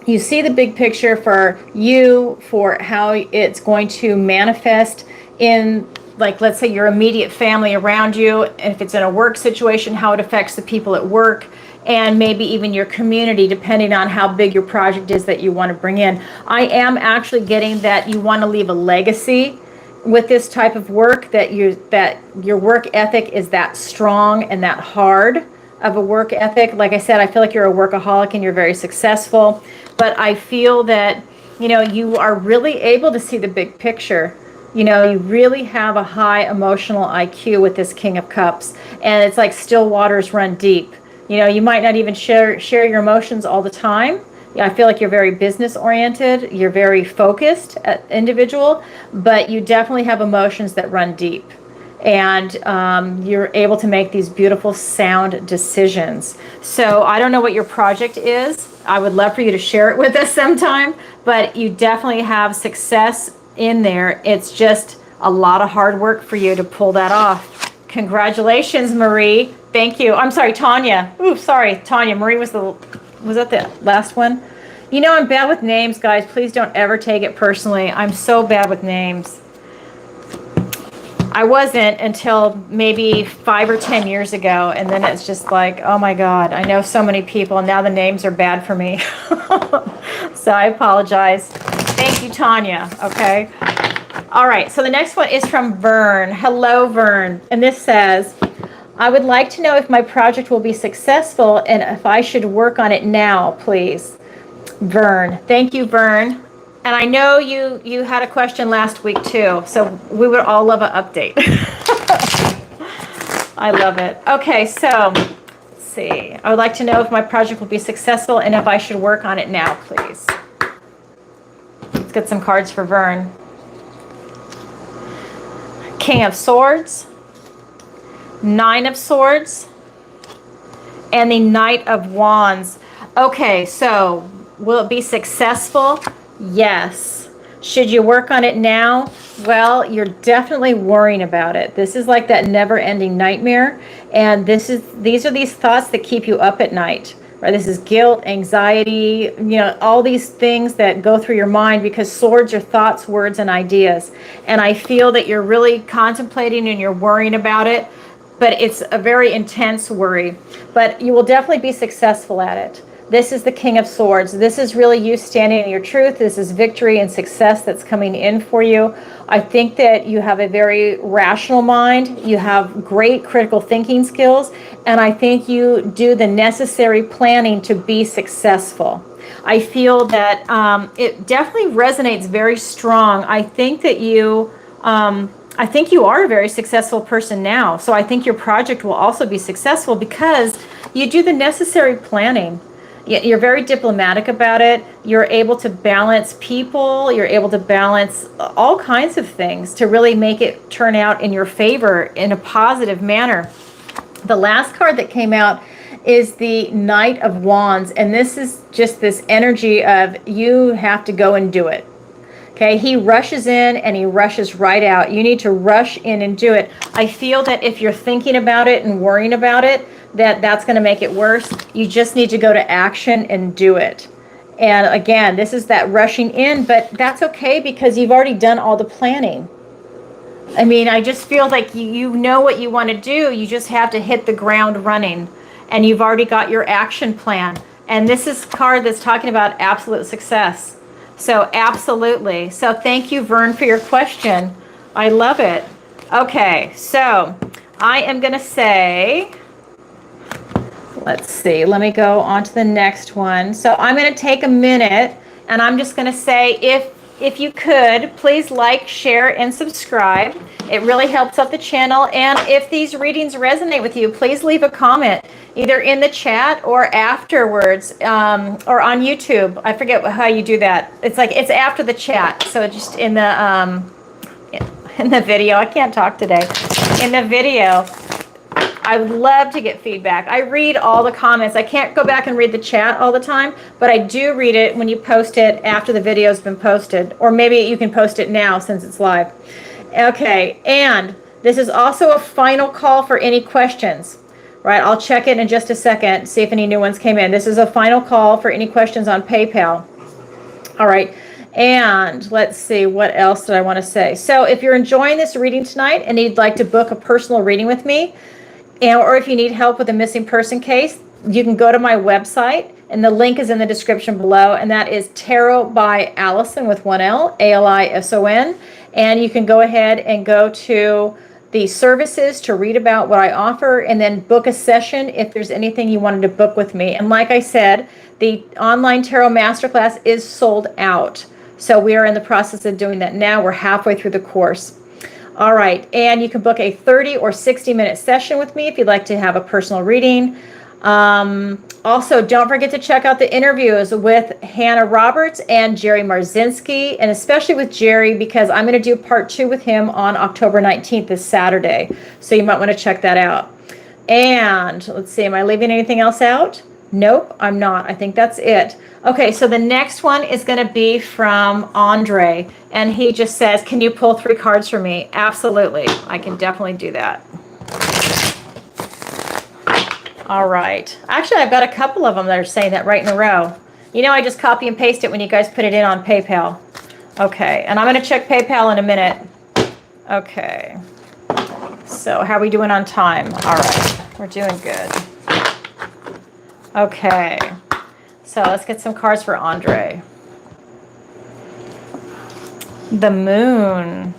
you see the big picture for you, for how it's going to manifest in, like, let's say your immediate family around you, and if it's in a work situation, how it affects the people at work, and maybe even your community, depending on how big your project is that you want to bring in. I am actually getting that you want to leave a legacy with this type of work, that your work ethic is that strong and that hard of a work ethic. Like I said, I feel like you're a workaholic and you're very successful, but I feel that, you are really able to see the big picture. You really have a high emotional IQ with this King of Cups, and it's like still waters run deep. You might not even share your emotions all the time. I feel like you're very business oriented. You're very focused individual, but you definitely have emotions that run deep. And you're able to make these beautiful sound decisions. So I don't know what your project is. I would love for you to share it with us sometime, but you definitely have success in there. It's just a lot of hard work for you to pull that off. Congratulations, Marie. Thank you. I'm sorry, Tanya. Ooh, sorry, Tanya. Marie was that the last one? You know, I'm bad with names, guys. Please don't ever take it personally. I'm so bad with names. I wasn't until maybe 5 or 10 years ago, and then it's just like, oh my God, I know so many people, and now the names are bad for me. So I apologize. Thank you, Tanya. Okay. All right. So the next one is from Vern. Hello, Vern. And this says, I would like to know if my project will be successful and if I should work on it now, please. Vern. Thank you, Vern. And I know you had a question last week too, so we would all love an update. I love it. Okay, so let's see. I would like to know if my project will be successful and if I should work on it now, please. Let's get some cards for Vern. King of Swords, Nine of Swords, and the Knight of Wands. Okay, so will it be successful? Yes. Should you work on it now? Well, you're definitely worrying about it. This is like that never-ending nightmare, and these are these thoughts that keep you up at night. Right? This is guilt, anxiety, you know, all these things that go through your mind, because swords are thoughts, words, and ideas. And I feel that you're really contemplating and you're worrying about it, but it's a very intense worry. But you will definitely be successful at it. This is the King of Swords. This is really you standing in your truth. This is victory and success that's coming in for you. I think that you have a very rational mind. You have great critical thinking skills. And I think you do the necessary planning to be successful. I feel that it definitely resonates very strong. I think that you are a very successful person now. So I think your project will also be successful because you do the necessary planning. You're very diplomatic about it. You're able to balance people. You're able to balance all kinds of things to really make it turn out in your favor in a positive manner. The last card that came out is the Knight of Wands. And this is just this energy of you have to go and do it. Okay, he rushes in and he rushes right out. You need to rush in and do it. I feel that if you're thinking about it and worrying about it, that's going to make it worse. You just need to go to action and do it. And again, this is that rushing in, but that's okay because you've already done all the planning. I mean, I just feel like you know what you want to do. You just have to hit the ground running, and you've already got your action plan. And this is a card that's talking about absolute success. So absolutely. So thank you, Vern, for your question. I love it. Okay, so I am going to say, let's see, let me go on to the next one. So I'm going to take a minute and I'm just going to say, if you could, please like, share, and subscribe. It really helps out the channel. And if these readings resonate with you, please leave a comment either in the chat or afterwards, or on YouTube. I forget how you do that. It's like it's after the chat. So just in the video, I can't talk today. In the video, I would love to get feedback. I read all the comments. I can't go back and read the chat all the time, but I do read it when you post it after the video's been posted, or maybe you can post it now since it's live. Okay, and this is also a final call for any questions, right? I'll check it in just a second, see if any new ones came in. This is a final call for any questions on PayPal. All right, and let's see, what else did I want to say? So if you're enjoying this reading tonight and you'd like to book a personal reading with me, or if you need help with a missing person case, you can go to my website, and the link is in the description below, and that is TarotbyAlison with one L, ALISON. And you can go ahead and go to the services to read about what I offer, and then book a session if there's anything you wanted to book with me. And like I said, the online tarot masterclass is sold out. So we are in the process of doing that now. We're halfway through the course. All right, and you can book a 30 or 60-minute session with me if you'd like to have a personal reading. Also, don't forget to check out the interviews with Hannah Roberts and Jerry Marzinski, and especially with Jerry, because I'm going to do part 2 with him on October 19th, this Saturday. So you might want to check that out. And let's see, am I leaving anything else out? Nope, I'm not. I think that's it. Okay, so the next one is going to be from Andre, and he just says, can you pull 3 cards for me? Absolutely. I can definitely do that. All right. Actually, I've got a couple of them that are saying that right in a row. You know, I just copy and paste it when you guys put it in on PayPal. Okay, and I'm going to check PayPal in a minute. Okay. So how are we doing on time? All right, we're doing good. Okay, so let's get some cards for Andre. The Moon,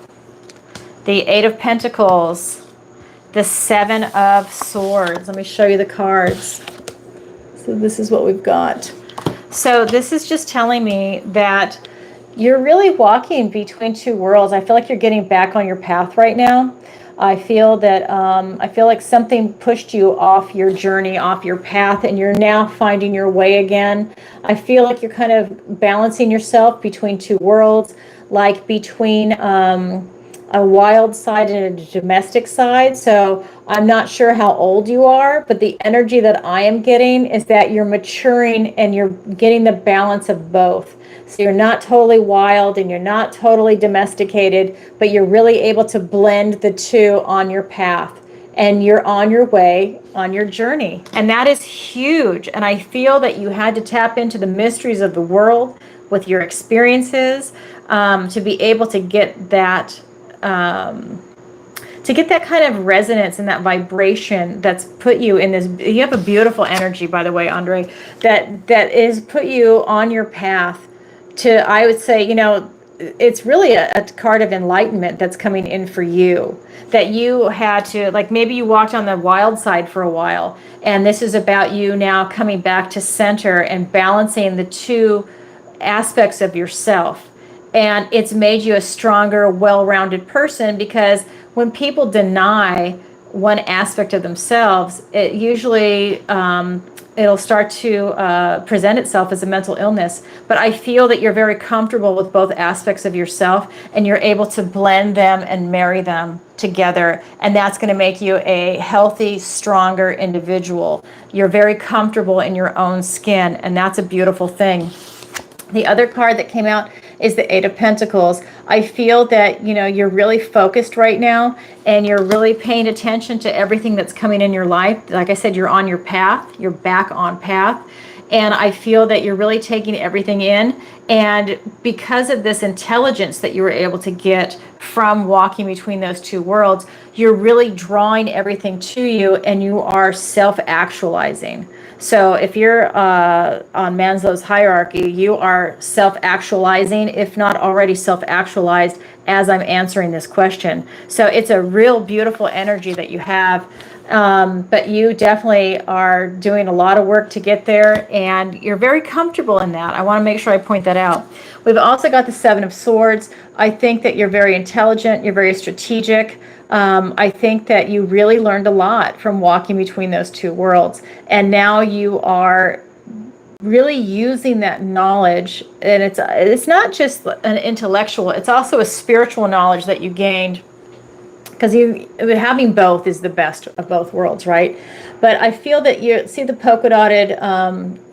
the Eight of Pentacles, the Seven of Swords. Let me show you the cards. So this is what we've got. So this is just telling me that you're really walking between two worlds. I feel like you're getting back on your path right now. I feel that I feel like something pushed you off your journey, off your path, and you're now finding your way again. I feel like you're kind of balancing yourself between two worlds, like between a wild side and a domestic side. So I'm not sure how old you are, but the energy that I am getting is that you're maturing and you're getting the balance of both. So you're not totally wild and you're not totally domesticated, but you're really able to blend the two on your path, and you're on your way, on your journey. And that is huge. And I feel that you had to tap into the mysteries of the world with your experiences to be able to get that kind of resonance and that vibration that's put you in this. You have a beautiful energy, by the way, Andre, that is put you on your path to, I would say, you know, it's really a card of enlightenment that's coming in for you, that you had to, like, maybe you walked on the wild side for a while, and this is about you now coming back to center and balancing the two aspects of yourself. And it's made you a stronger, well-rounded person, because when people deny one aspect of themselves, it usually it'll start to present itself as a mental illness. But I feel that you're very comfortable with both aspects of yourself, and you're able to blend them and marry them together. And that's going to make you a healthy, stronger individual. You're very comfortable in your own skin, and that's a beautiful thing. The other card that came out is the Eight of Pentacles. I feel that, you know, you're really focused right now, and you're really paying attention to everything that's coming in your life. Like I said, you're on your path, you're back on path. And I feel that you're really taking everything in. And because of this intelligence that you were able to get from walking between those two worlds, you're really drawing everything to you, and you are self-actualizing. So if you're on Maslow's hierarchy, you are self-actualizing, if not already self-actualized, as I'm answering this question. So it's a real beautiful energy that you have. But you definitely are doing a lot of work to get there, and you're very comfortable in that. I want to make sure I point that out. We've also got the Seven of Swords. I think that you're very intelligent, you're very strategic. I think that you really learned a lot from walking between those two worlds, and now you are really using that knowledge. And it's not just an intellectual, it's also a spiritual knowledge that you gained, because having both is the best of both worlds, right? But I feel that you see the polka dotted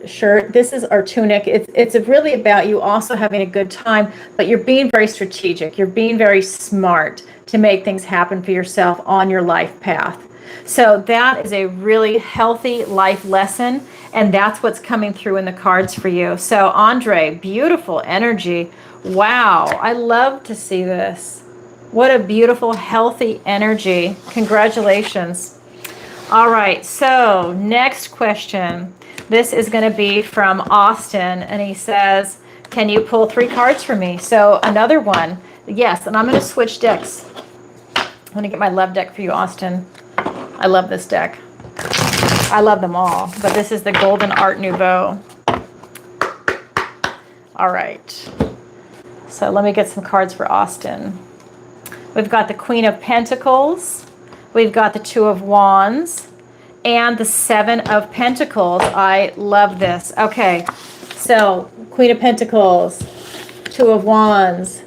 shirt. This is our tunic. It's really about you also having a good time, but you're being very strategic. You're being very smart to make things happen for yourself on your life path. So that is a really healthy life lesson, and that's what's coming through in the cards for you. So Andre, beautiful energy. Wow, I love to see this. What a beautiful, healthy energy. Congratulations. All right, so next question. This is going to be from Austin, and he says, can you pull 3 cards for me? So another one. Yes, and I'm going to switch decks. I'm going to get my love deck for you, Austin. I love this deck. I love them all, but this is the Golden Art Nouveau. All right. So let me get some cards for Austin. We've got the Queen of Pentacles, we've got the Two of Wands, and the Seven of Pentacles. I love this. Okay, so Queen of Pentacles, Two of Wands,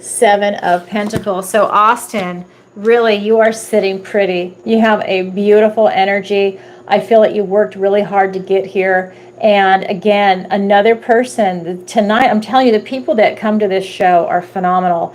Seven of Pentacles. So Austin, really, you are sitting pretty. You have a beautiful energy. I feel that you worked really hard to get here. And again, another person, tonight, I'm telling you, the people that come to this show are phenomenal.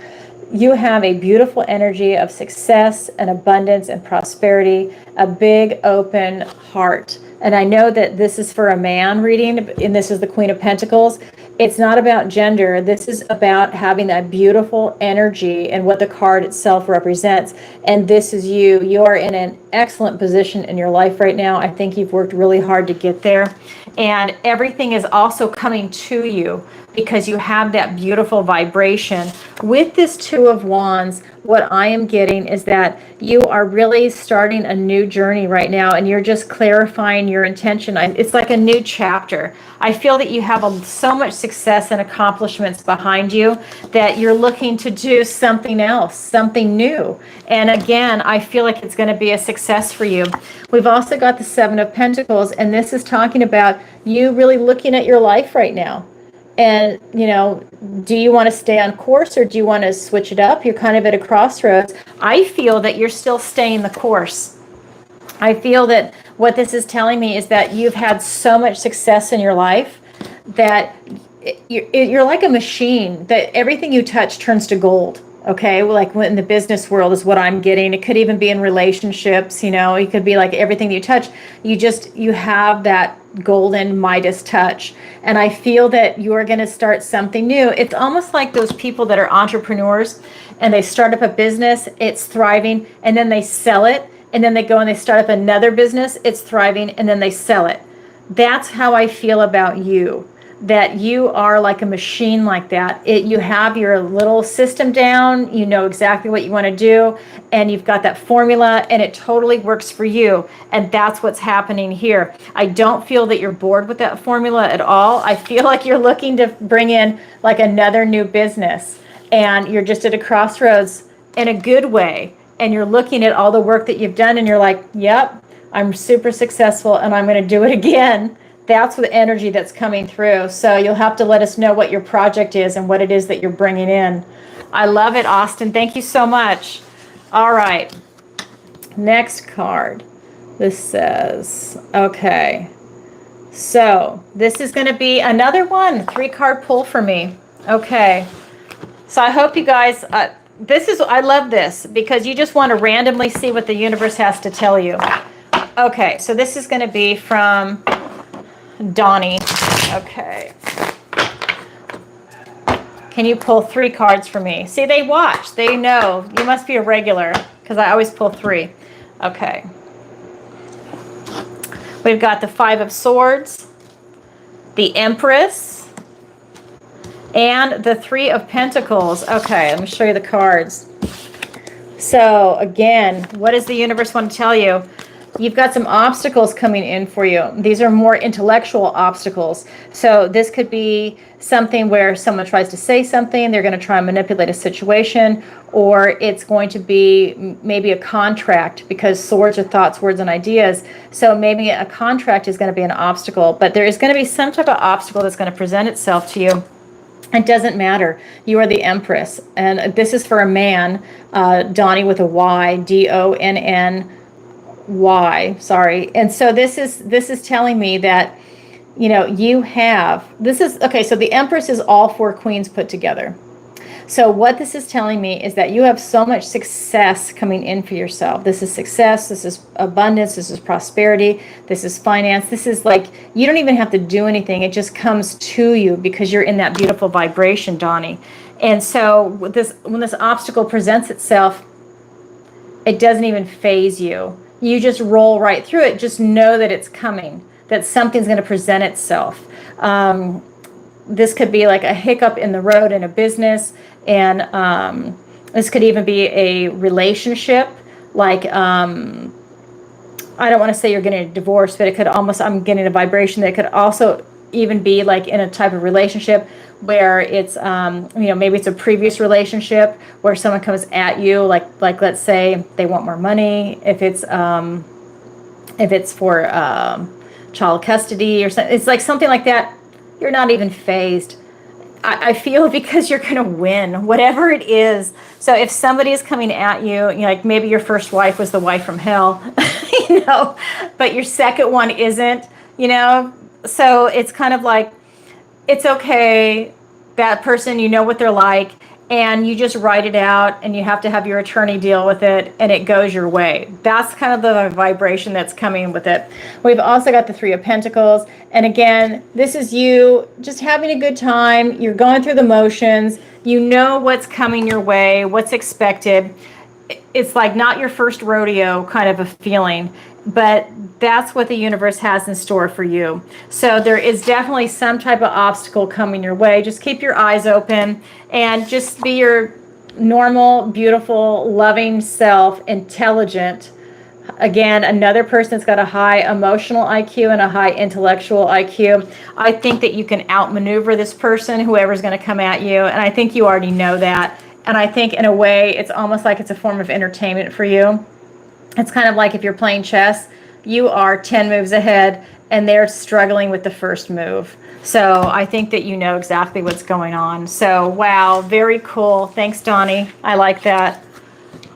You have a beautiful energy of success and abundance and prosperity, a big open heart and I know that this is for a man reading, and this is the Queen of Pentacles. It's not about gender. This is about having that beautiful energy and what the card itself represents. And this is you. You are in an excellent position in your life right now. I think you've worked really hard to get there. And everything is also coming to you because you have that beautiful vibration. With this Two of Wands, what I am getting is that you are really starting a new journey right now, and you're just clarifying your intention. It's like a new chapter. I feel that you have so much success and accomplishments behind you that you're looking to do something else, something new. And again, I feel like it's going to be a success for you. We've also got the Seven of Pentacles, and this is talking about you really looking at your life right now. And, do you want to stay on course or do you want to switch it up? You're kind of at a crossroads. I feel that you're still staying the course. I feel that what this is telling me is that you've had so much success in your life that you're like a machine, that everything you touch turns to gold. Okay, well, like in the business world is what I'm getting. It could even be in relationships, it could be like everything you touch, you have that golden Midas touch. And I feel that you are going to start something new. It's almost like those people that are entrepreneurs and they start up a business, it's thriving, and then they sell it, and then they go and they start up another business, it's thriving, and then they sell it. That's how I feel about you. That you are like a machine like that. You have your little system down, you know exactly what you want to do, and you've got that formula, and it totally works for you. And that's what's happening here. I don't feel that you're bored with that formula at all. I feel like you're looking to bring in like another new business, and you're just at a crossroads in a good way. And you're looking at all the work that you've done, and you're like, yep, I'm super successful, and I'm going to do it again. That's the energy that's coming through. So you'll have to let us know what your project is and what it is that you're bringing in. I love it, Austin. Thank you so much. All right. Next card. This says, okay. So this is going to be another one, 3-card pull for me. Okay. So I hope you guys, I love this because you just want to randomly see what the universe has to tell you. Okay. So this is going to be from Donnie. Okay. Can you pull 3 cards for me? See, they watch. They know. You must be a regular because I always pull 3. Okay. We've got the 5 of Swords, the Empress, and the 3 of Pentacles. Okay, let me show you the cards. So, again, what does the universe want to tell you? You've got some obstacles coming in for you. These are more intellectual obstacles. So this could be something where someone tries to say something, they're going to try and manipulate a situation, or it's going to be maybe a contract, because swords are thoughts, words, and ideas. So maybe a contract is going to be an obstacle, but there is going to be some type of obstacle that's going to present itself to you. It doesn't matter. You are the Empress. And this is for a man, Donnie with a Y, Donny. Sorry. And so this is telling me that, you have, okay, so the Empress is all 4 queens put together. So what this is telling me is that you have so much success coming in for yourself. This is success, this is abundance, this is prosperity, this is finance. This is like, you don't even have to do anything. It just comes to you because you're in that beautiful vibration, Donnie. And so when this obstacle presents itself, it doesn't even faze you. You just roll right through it. Just know that it's coming, that something's going to present itself. This could be like a hiccup in the road in a business, and this could even be a relationship. Like, I don't want to say you're getting a divorce, but it could almost, I'm getting a vibration that could also even be like in a type of relationship where it's, maybe it's a previous relationship where someone comes at you, like let's say they want more money. If it's for child custody or something, it's like something like that. You're not even phased. I feel because you're going to win, whatever it is. So if somebody is coming at you, like maybe your first wife was the wife from hell, but your second one isn't, so it's kind of like, it's okay. That person, what they're like, and you just write it out, and you have to have your attorney deal with it, and it goes your way. That's kind of the vibration that's coming with it. We've also got the Three of Pentacles, and again, this is you just having a good time. You're going through the motions. You know what's coming your way, what's expected. It's like not your first rodeo kind of a feeling, but that's what the universe has in store for you. So there is definitely some type of obstacle coming your way. Just keep your eyes open and just be your normal, beautiful, loving self, intelligent. Again, another person that's got a high emotional IQ and a high intellectual IQ. I think that you can outmaneuver this person, whoever's going to come at you, and I think you already know that. And I think in a way, it's almost like it's a form of entertainment for you. It's kind of like if you're playing chess, you are 10 moves ahead and they're struggling with the first move. So I think that you know exactly what's going on. So, wow, very cool. Thanks, Donnie. I like that.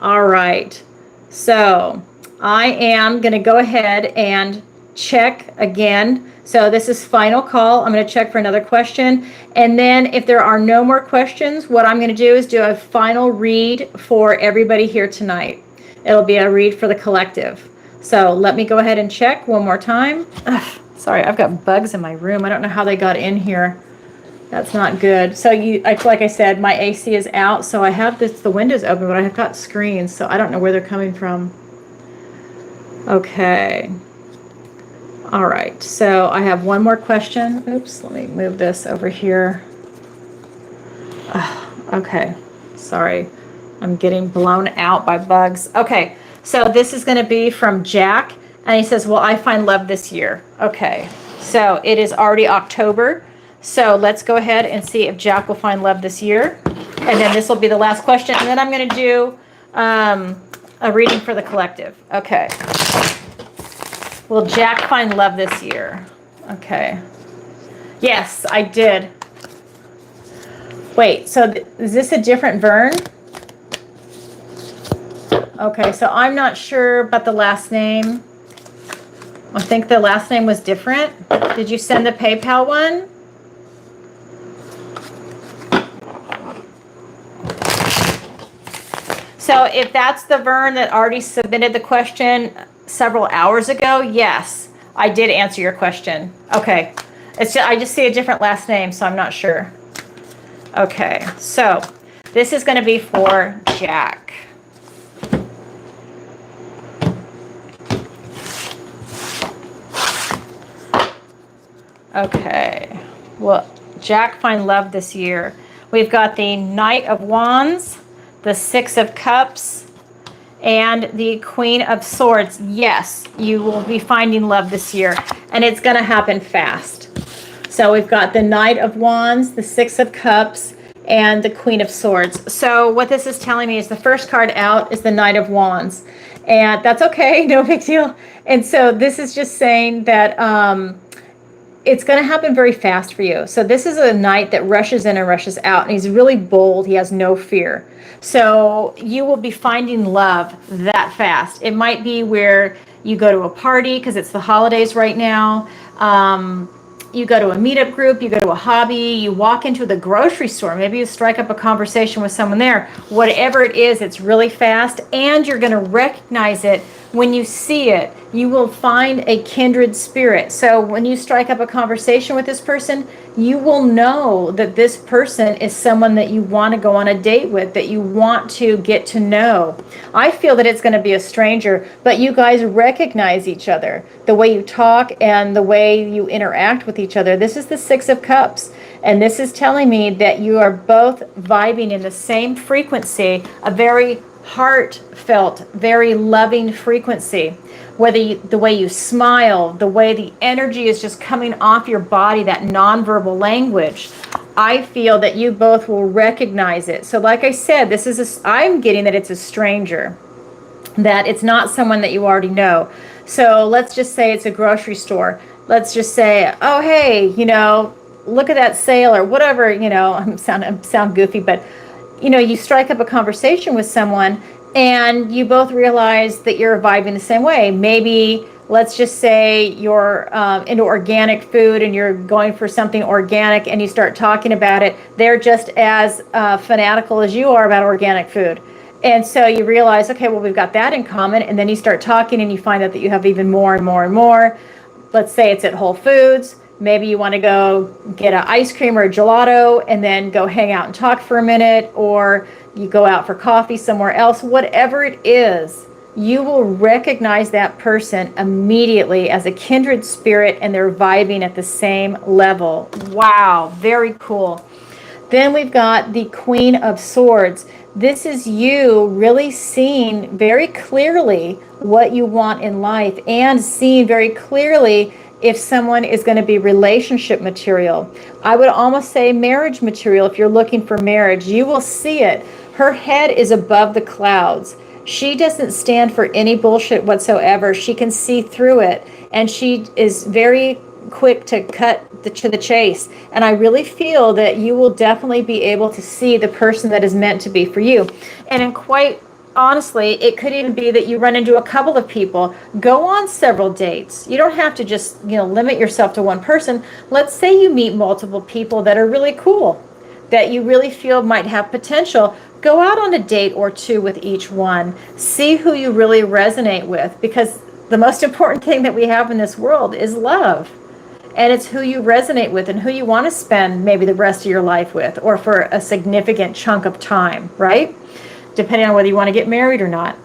All right. So I am going to go ahead and check again. So this is final call. I'm going to check for another question. And then if there are no more questions, what I'm going to do is do a final read for everybody here tonight. It'll be a read for the collective. So let me go ahead and check one more time. Ugh, sorry, I've got bugs in my room. I don't know how they got in here. That's not good. So like I said, my AC is out, so I have the windows open, but I have got screens, so I don't know where they're coming from. Okay. All right, so I have one more question. Oops, let me move this over here. Okay, sorry. I'm getting blown out by bugs. Okay, so this is going to be from Jack, and he says, will I find love this year? Okay, so it is already October, so let's go ahead and see if Jack will find love this year. And then this will be the last question, and then I'm going to do a reading for the collective. Okay. Will Jack find love this year? Okay. Yes, I did. Wait, so is this a different Vern? Okay, so I'm not sure about the last name. I think the last name was different. Did you send the PayPal one? So if that's the Vern that already submitted the question several hours ago, yes, I did answer your question. Okay, it's just, I just see a different last name, so I'm not sure. Okay, so this is going to be for Jack. Okay, well, Jack find love this year. We've got the Knight of Wands, the Six of Cups, and the Queen of Swords. Yes, you will be finding love this year, and it's going to happen fast. So we've got the Knight of Wands, the Six of Cups, and the Queen of Swords. So what this is telling me is the first card out is the Knight of Wands, and that's okay, no big deal. And so this is just saying that it's going to happen very fast for you. So this is a knight that rushes in and rushes out, and he's really bold. He has no fear. So you will be finding love that fast. It might be where you go to a party because it's the holidays right now. You go to a meetup group, you go to a hobby, you walk into the grocery store, maybe you strike up a conversation with someone there. Whatever it is, it's really fast, and you're going to recognize it when you see it. You will find a kindred spirit. So when you strike up a conversation with this person, you will know that this person is someone that you want to go on a date with, that you want to get to know. I feel that it's going to be a stranger, but you guys recognize each other, the way you talk and the way you interact with each other. This is the Six of Cups, and this is telling me that you are both vibing in the same frequency, a very heartfelt, very loving frequency. Whether the way you smile, the way the energy is just coming off your body, that nonverbal language, I feel that you both will recognize it. So like I said, this is I'm getting that it's a stranger, that it's not someone that you already know. So let's just say it's a grocery store. Let's just say, oh, hey, look at that sale or whatever, I sound goofy, but you strike up a conversation with someone and you both realize that you're vibing the same way. Maybe let's just say you're into organic food and you're going for something organic and you start talking about it, they're just as fanatical as you are about organic food. And so you realize, okay, well, we've got that in common. And then you start talking and you find out that you have even more and more and more. Let's say it's at Whole Foods. Maybe you want to go get an ice cream or a gelato and then go hang out and talk for a minute, or you go out for coffee somewhere else. Whatever it is, you will recognize that person immediately as a kindred spirit, and they're vibing at the same level. Wow, very cool. Then we've got the Queen of Swords. This is you really seeing very clearly what you want in life, and seeing very clearly if someone is going to be relationship material. I would almost say marriage material. If you're looking for marriage, you will see it. Her head is above the clouds. She doesn't stand for any bullshit whatsoever. She can see through it, and she is very quick to cut to the chase. And I really feel that you will definitely be able to see the person that is meant to be for you. And in quite honestly, it could even be that you run into a couple of people. Go on several dates. You don't have to just, limit yourself to one person. Let's say you meet multiple people that are really cool, that you really feel might have potential. Go out on a date or two with each one. See who you really resonate with, because the most important thing that we have in this world is love. And it's who you resonate with and who you want to spend maybe the rest of your life with, or for a significant chunk of time, right? Depending on whether you want to get married or not.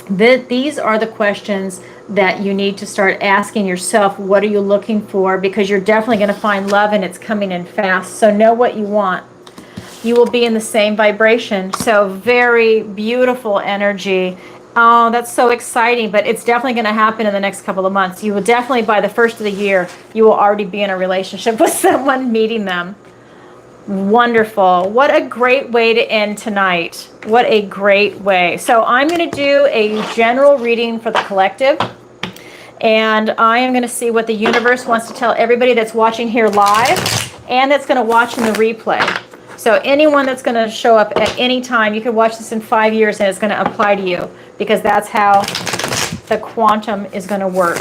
These are the questions that you need to start asking yourself. What are you looking for? Because you're definitely going to find love, and it's coming in fast. So know what you want. You will be in the same vibration. So very beautiful energy. Oh, that's so exciting, but it's definitely going to happen in the next couple of months. You will definitely, by the first of the year, you will already be in a relationship with someone, meeting them. Wonderful. What a great way to end tonight. What a great way. So I'm going to do a general reading for the collective, and I am going to see what the universe wants to tell everybody that's watching here live and that's going to watch in the replay. So anyone that's going to show up at any time, you can watch this in 5 years and it's going to apply to you, because that's how the quantum is going to work.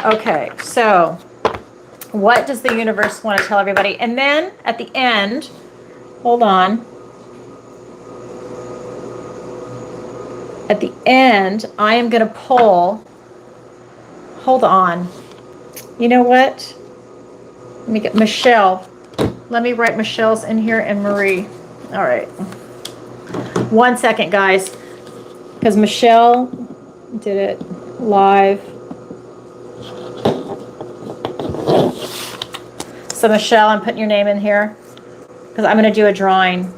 Okay, so what does the universe want to tell everybody? And then at the end, hold on. At the end, I am going to pull, hold on. You know what? Let me get Michelle. Let me write Michelle's in here, and Marie. All right. 1 second, guys, because Michelle did it live. So Michelle, I'm putting your name in here because I'm going to do a drawing.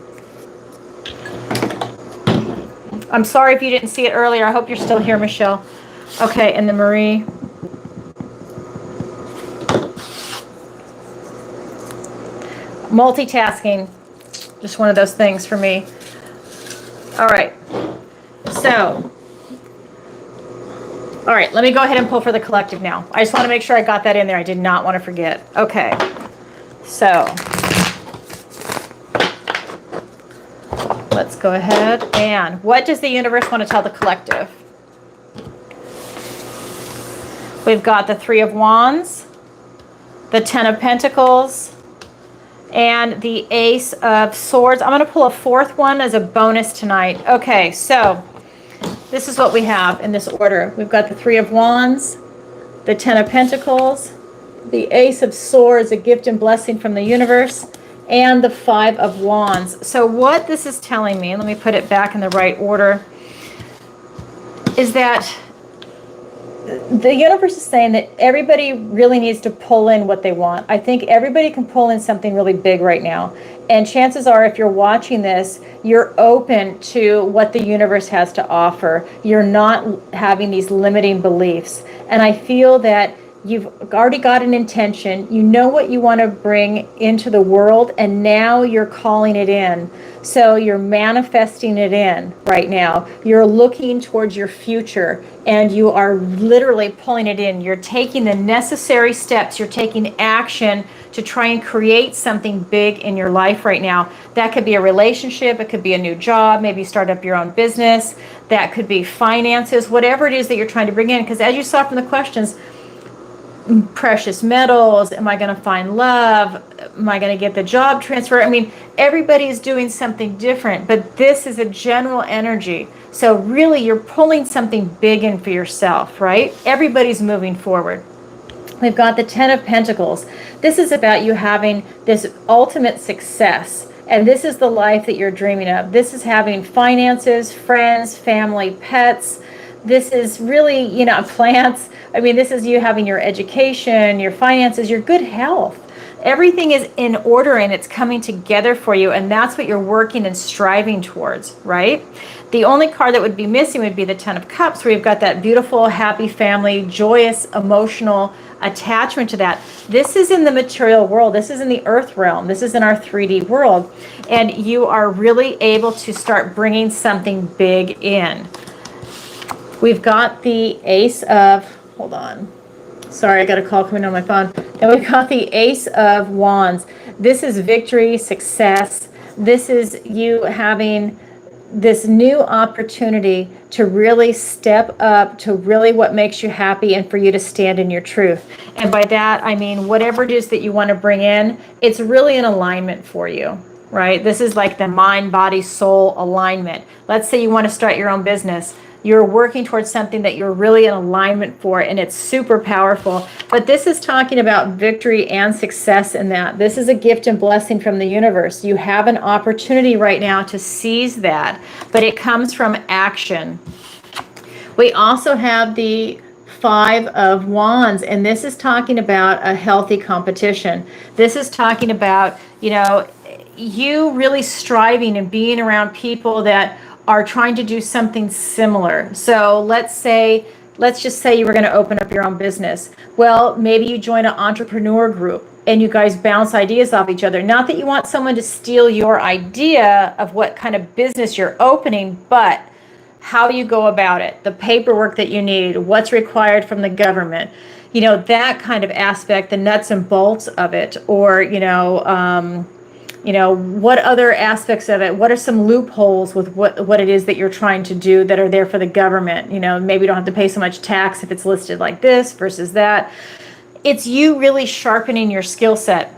I'm sorry if you didn't see it earlier. I hope you're still here, Michelle. Okay, and then Marie. Multitasking, just one of those things for me. All right. So, all right, let me go ahead and pull for the collective now. I just want to make sure I got that in there. I did not want to forget. Okay. So, let's go ahead. And what does the universe want to tell the collective? We've got the Three of Wands, the Ten of Pentacles, and the Ace of Swords. I'm going to pull a fourth one as a bonus tonight. Okay, so this is what we have in this order. We've got the Three of Wands, the Ten of Pentacles, the Ace of Swords, a gift and blessing from the universe, and the Five of Wands. So what this is telling me, let me put it back in the right order, is that the universe is saying that everybody really needs to pull in what they want. I think everybody can pull in something really big right now. And chances are, if you're watching this, you're open to what the universe has to offer. You're not having these limiting beliefs. And I feel that you've already got an intention. You know what you want to bring into the world, and now you're calling it in. So you're manifesting it in right now. You're looking towards your future, and you are literally pulling it in. You're taking the necessary steps. You're taking action to try and create something big in your life right now. That could be a relationship, it could be a new job, maybe start up your own business, that could be finances, whatever it is that you're trying to bring in. Because as you saw from the questions, precious metals, am I going to find love, am I going to get the job transfer? I mean, everybody's doing something different, but this is a general energy. So really you're pulling something big in for yourself, right? Everybody's moving forward. We've got the 10 of Pentacles. This is about you having this ultimate success. And this is the life that you're dreaming of. This is having finances, friends, family, pets. This is really, you know, plants. I mean, this is you having your education, your finances, your good health. Everything is in order and it's coming together for you. And that's what you're working and striving towards, right? The only card that would be missing would be the 10 of Cups, where you've got that beautiful, happy family, joyous, emotional attachment to that. This is in the material world. This is in the earth realm. This is in our 3D world. And you are really able to start bringing something big in. We've got the Ace of, hold on. Sorry, I got a call coming on my phone. And we've got the Ace of Wands. This is victory, success. This is you having this new opportunity to really step up to really what makes you happy and for you to stand in your truth. And by that, I mean, whatever it is that you want to bring in, it's really an alignment for you, right? This is like the mind, body, soul alignment. Let's say you want to start your own business. You're working towards something that you're really in alignment for, and it's super powerful. But this is talking about victory and success in that. This is a gift and blessing from the universe. You have an opportunity right now to seize that, but it comes from action. We also have the 5 of Wands, and this is talking about a healthy competition. This is talking about, you know, you really striving and being around people that are trying to do something similar. So let's just say you were going to open up your own business. Well, maybe you join an entrepreneur group and you guys bounce ideas off each other. Not that you want someone to steal your idea of what kind of business you're opening, but how you go about it, the paperwork that you need, what's required from the government, you know, that kind of aspect, the nuts and bolts of it, or, what other aspects of it, what are some loopholes with what it is that you're trying to do that are there for the government? You know, maybe you don't have to pay so much tax if it's listed like this versus that. It's you really sharpening your skill set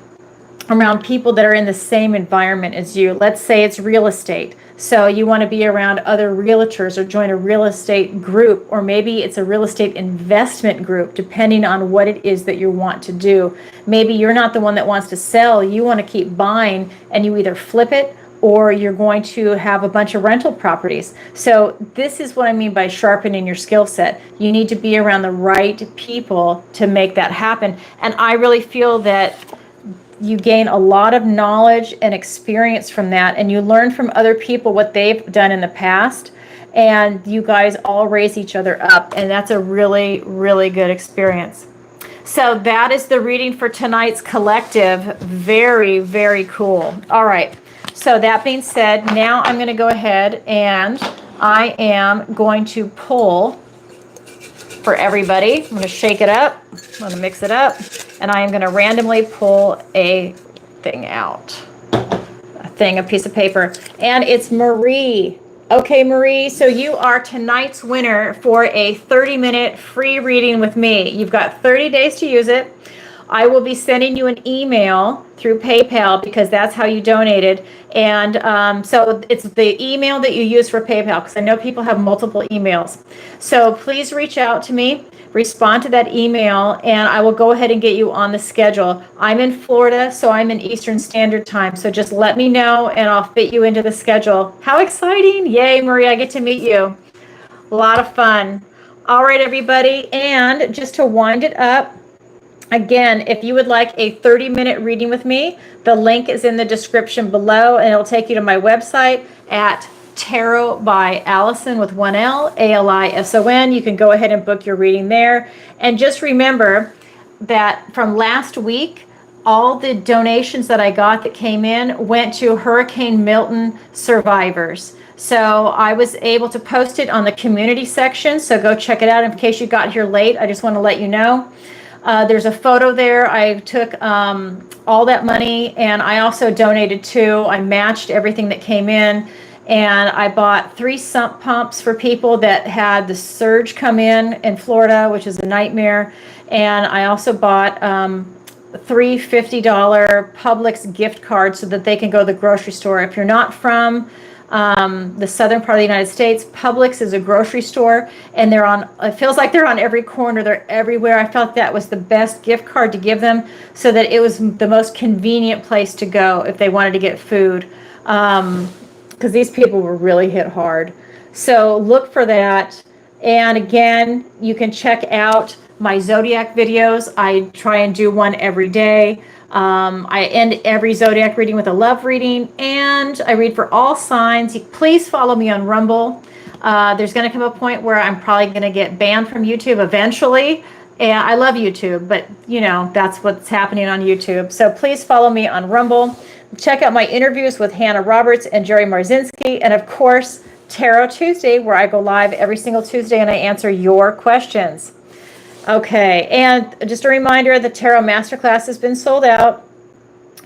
around people that are in the same environment as you. Let's say it's real estate. So you want to be around other realtors or join a real estate group, or maybe it's a real estate investment group, depending on what it is that you want to do. Maybe you're not the one that wants to sell. You want to keep buying, and you either flip it or you're going to have a bunch of rental properties. So this is what I mean by sharpening your skill set. You need to be around the right people to make that happen. And I really feel that you gain a lot of knowledge and experience from that, and you learn from other people what they've done in the past, and you guys all raise each other up, and that's a really, really good experience. So that is the reading for tonight's collective. Very, very cool. All right. So that being said, now I'm going to go ahead and I am going to pull for everybody. I'm going to shake it up. I'm going to mix it up. And I am going to randomly pull a thing out. A piece of paper. And it's Marie. Okay, Marie, so you are tonight's winner for a 30-minute free reading with me. You've got 30 days to use it. I will be sending you an email through PayPal because that's how you donated. And so it's the email that you use for PayPal, because I know people have multiple emails. So please reach out to me, respond to that email, and I will go ahead and get you on the schedule. I'm in Florida, so I'm in Eastern Standard Time. So just let me know and I'll fit you into the schedule. How exciting. Yay, Marie, I get to meet you. A lot of fun. All right, everybody. And just to wind it up, again, if you would like a 30-minute reading with me, the link is in the description below, and it'll take you to my website at TarotbyAlison with one L, ALISON. You can go ahead and book your reading there. And just remember that from last week, all the donations that I got that came in went to Hurricane Milton survivors. So I was able to post it on the community section, so go check it out in case you got here late. I just want to let you know. There's a photo there. I took all that money, and I also donated too. I matched everything that came in, and I bought 3 sump pumps for people that had the surge come in Florida, which is a nightmare. And I also bought 3 $50 Publix gift cards so that they can go to the grocery store. If you're not from the southern part of the United States, Publix is a grocery store, and they're on, it feels like they're on every corner, they're everywhere. I felt that was the best gift card to give them, so that it was the most convenient place to go if they wanted to get food, because these people were really hit hard. So look for that. And again, you can check out my Zodiac videos. I try and do one every day. I end every Zodiac reading with a love reading, and I read for all signs. Please follow me on Rumble. There's going to come a point where I'm probably going to get banned from YouTube eventually. And I love YouTube, but you know, that's what's happening on YouTube. So please follow me on Rumble. Check out my interviews with Hannah Roberts and Jerry Marzinski. And of course, Tarot Tuesday, where I go live every single Tuesday and I answer your questions. Okay, and just a reminder, the Tarot Masterclass has been sold out.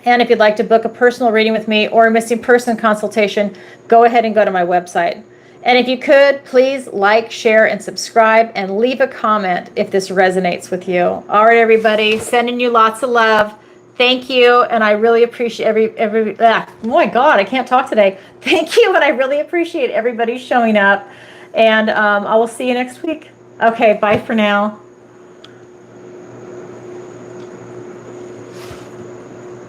And if you'd like to book a personal reading with me or a missing person consultation, go ahead and go to my website. And if you could, please like, share, and subscribe, and leave a comment if this resonates with you. All right, everybody, sending you lots of love. Thank you, and I really appreciate oh my God, I can't talk today. Thank you, and I really appreciate everybody showing up. And I will see you next week. Okay, bye for now.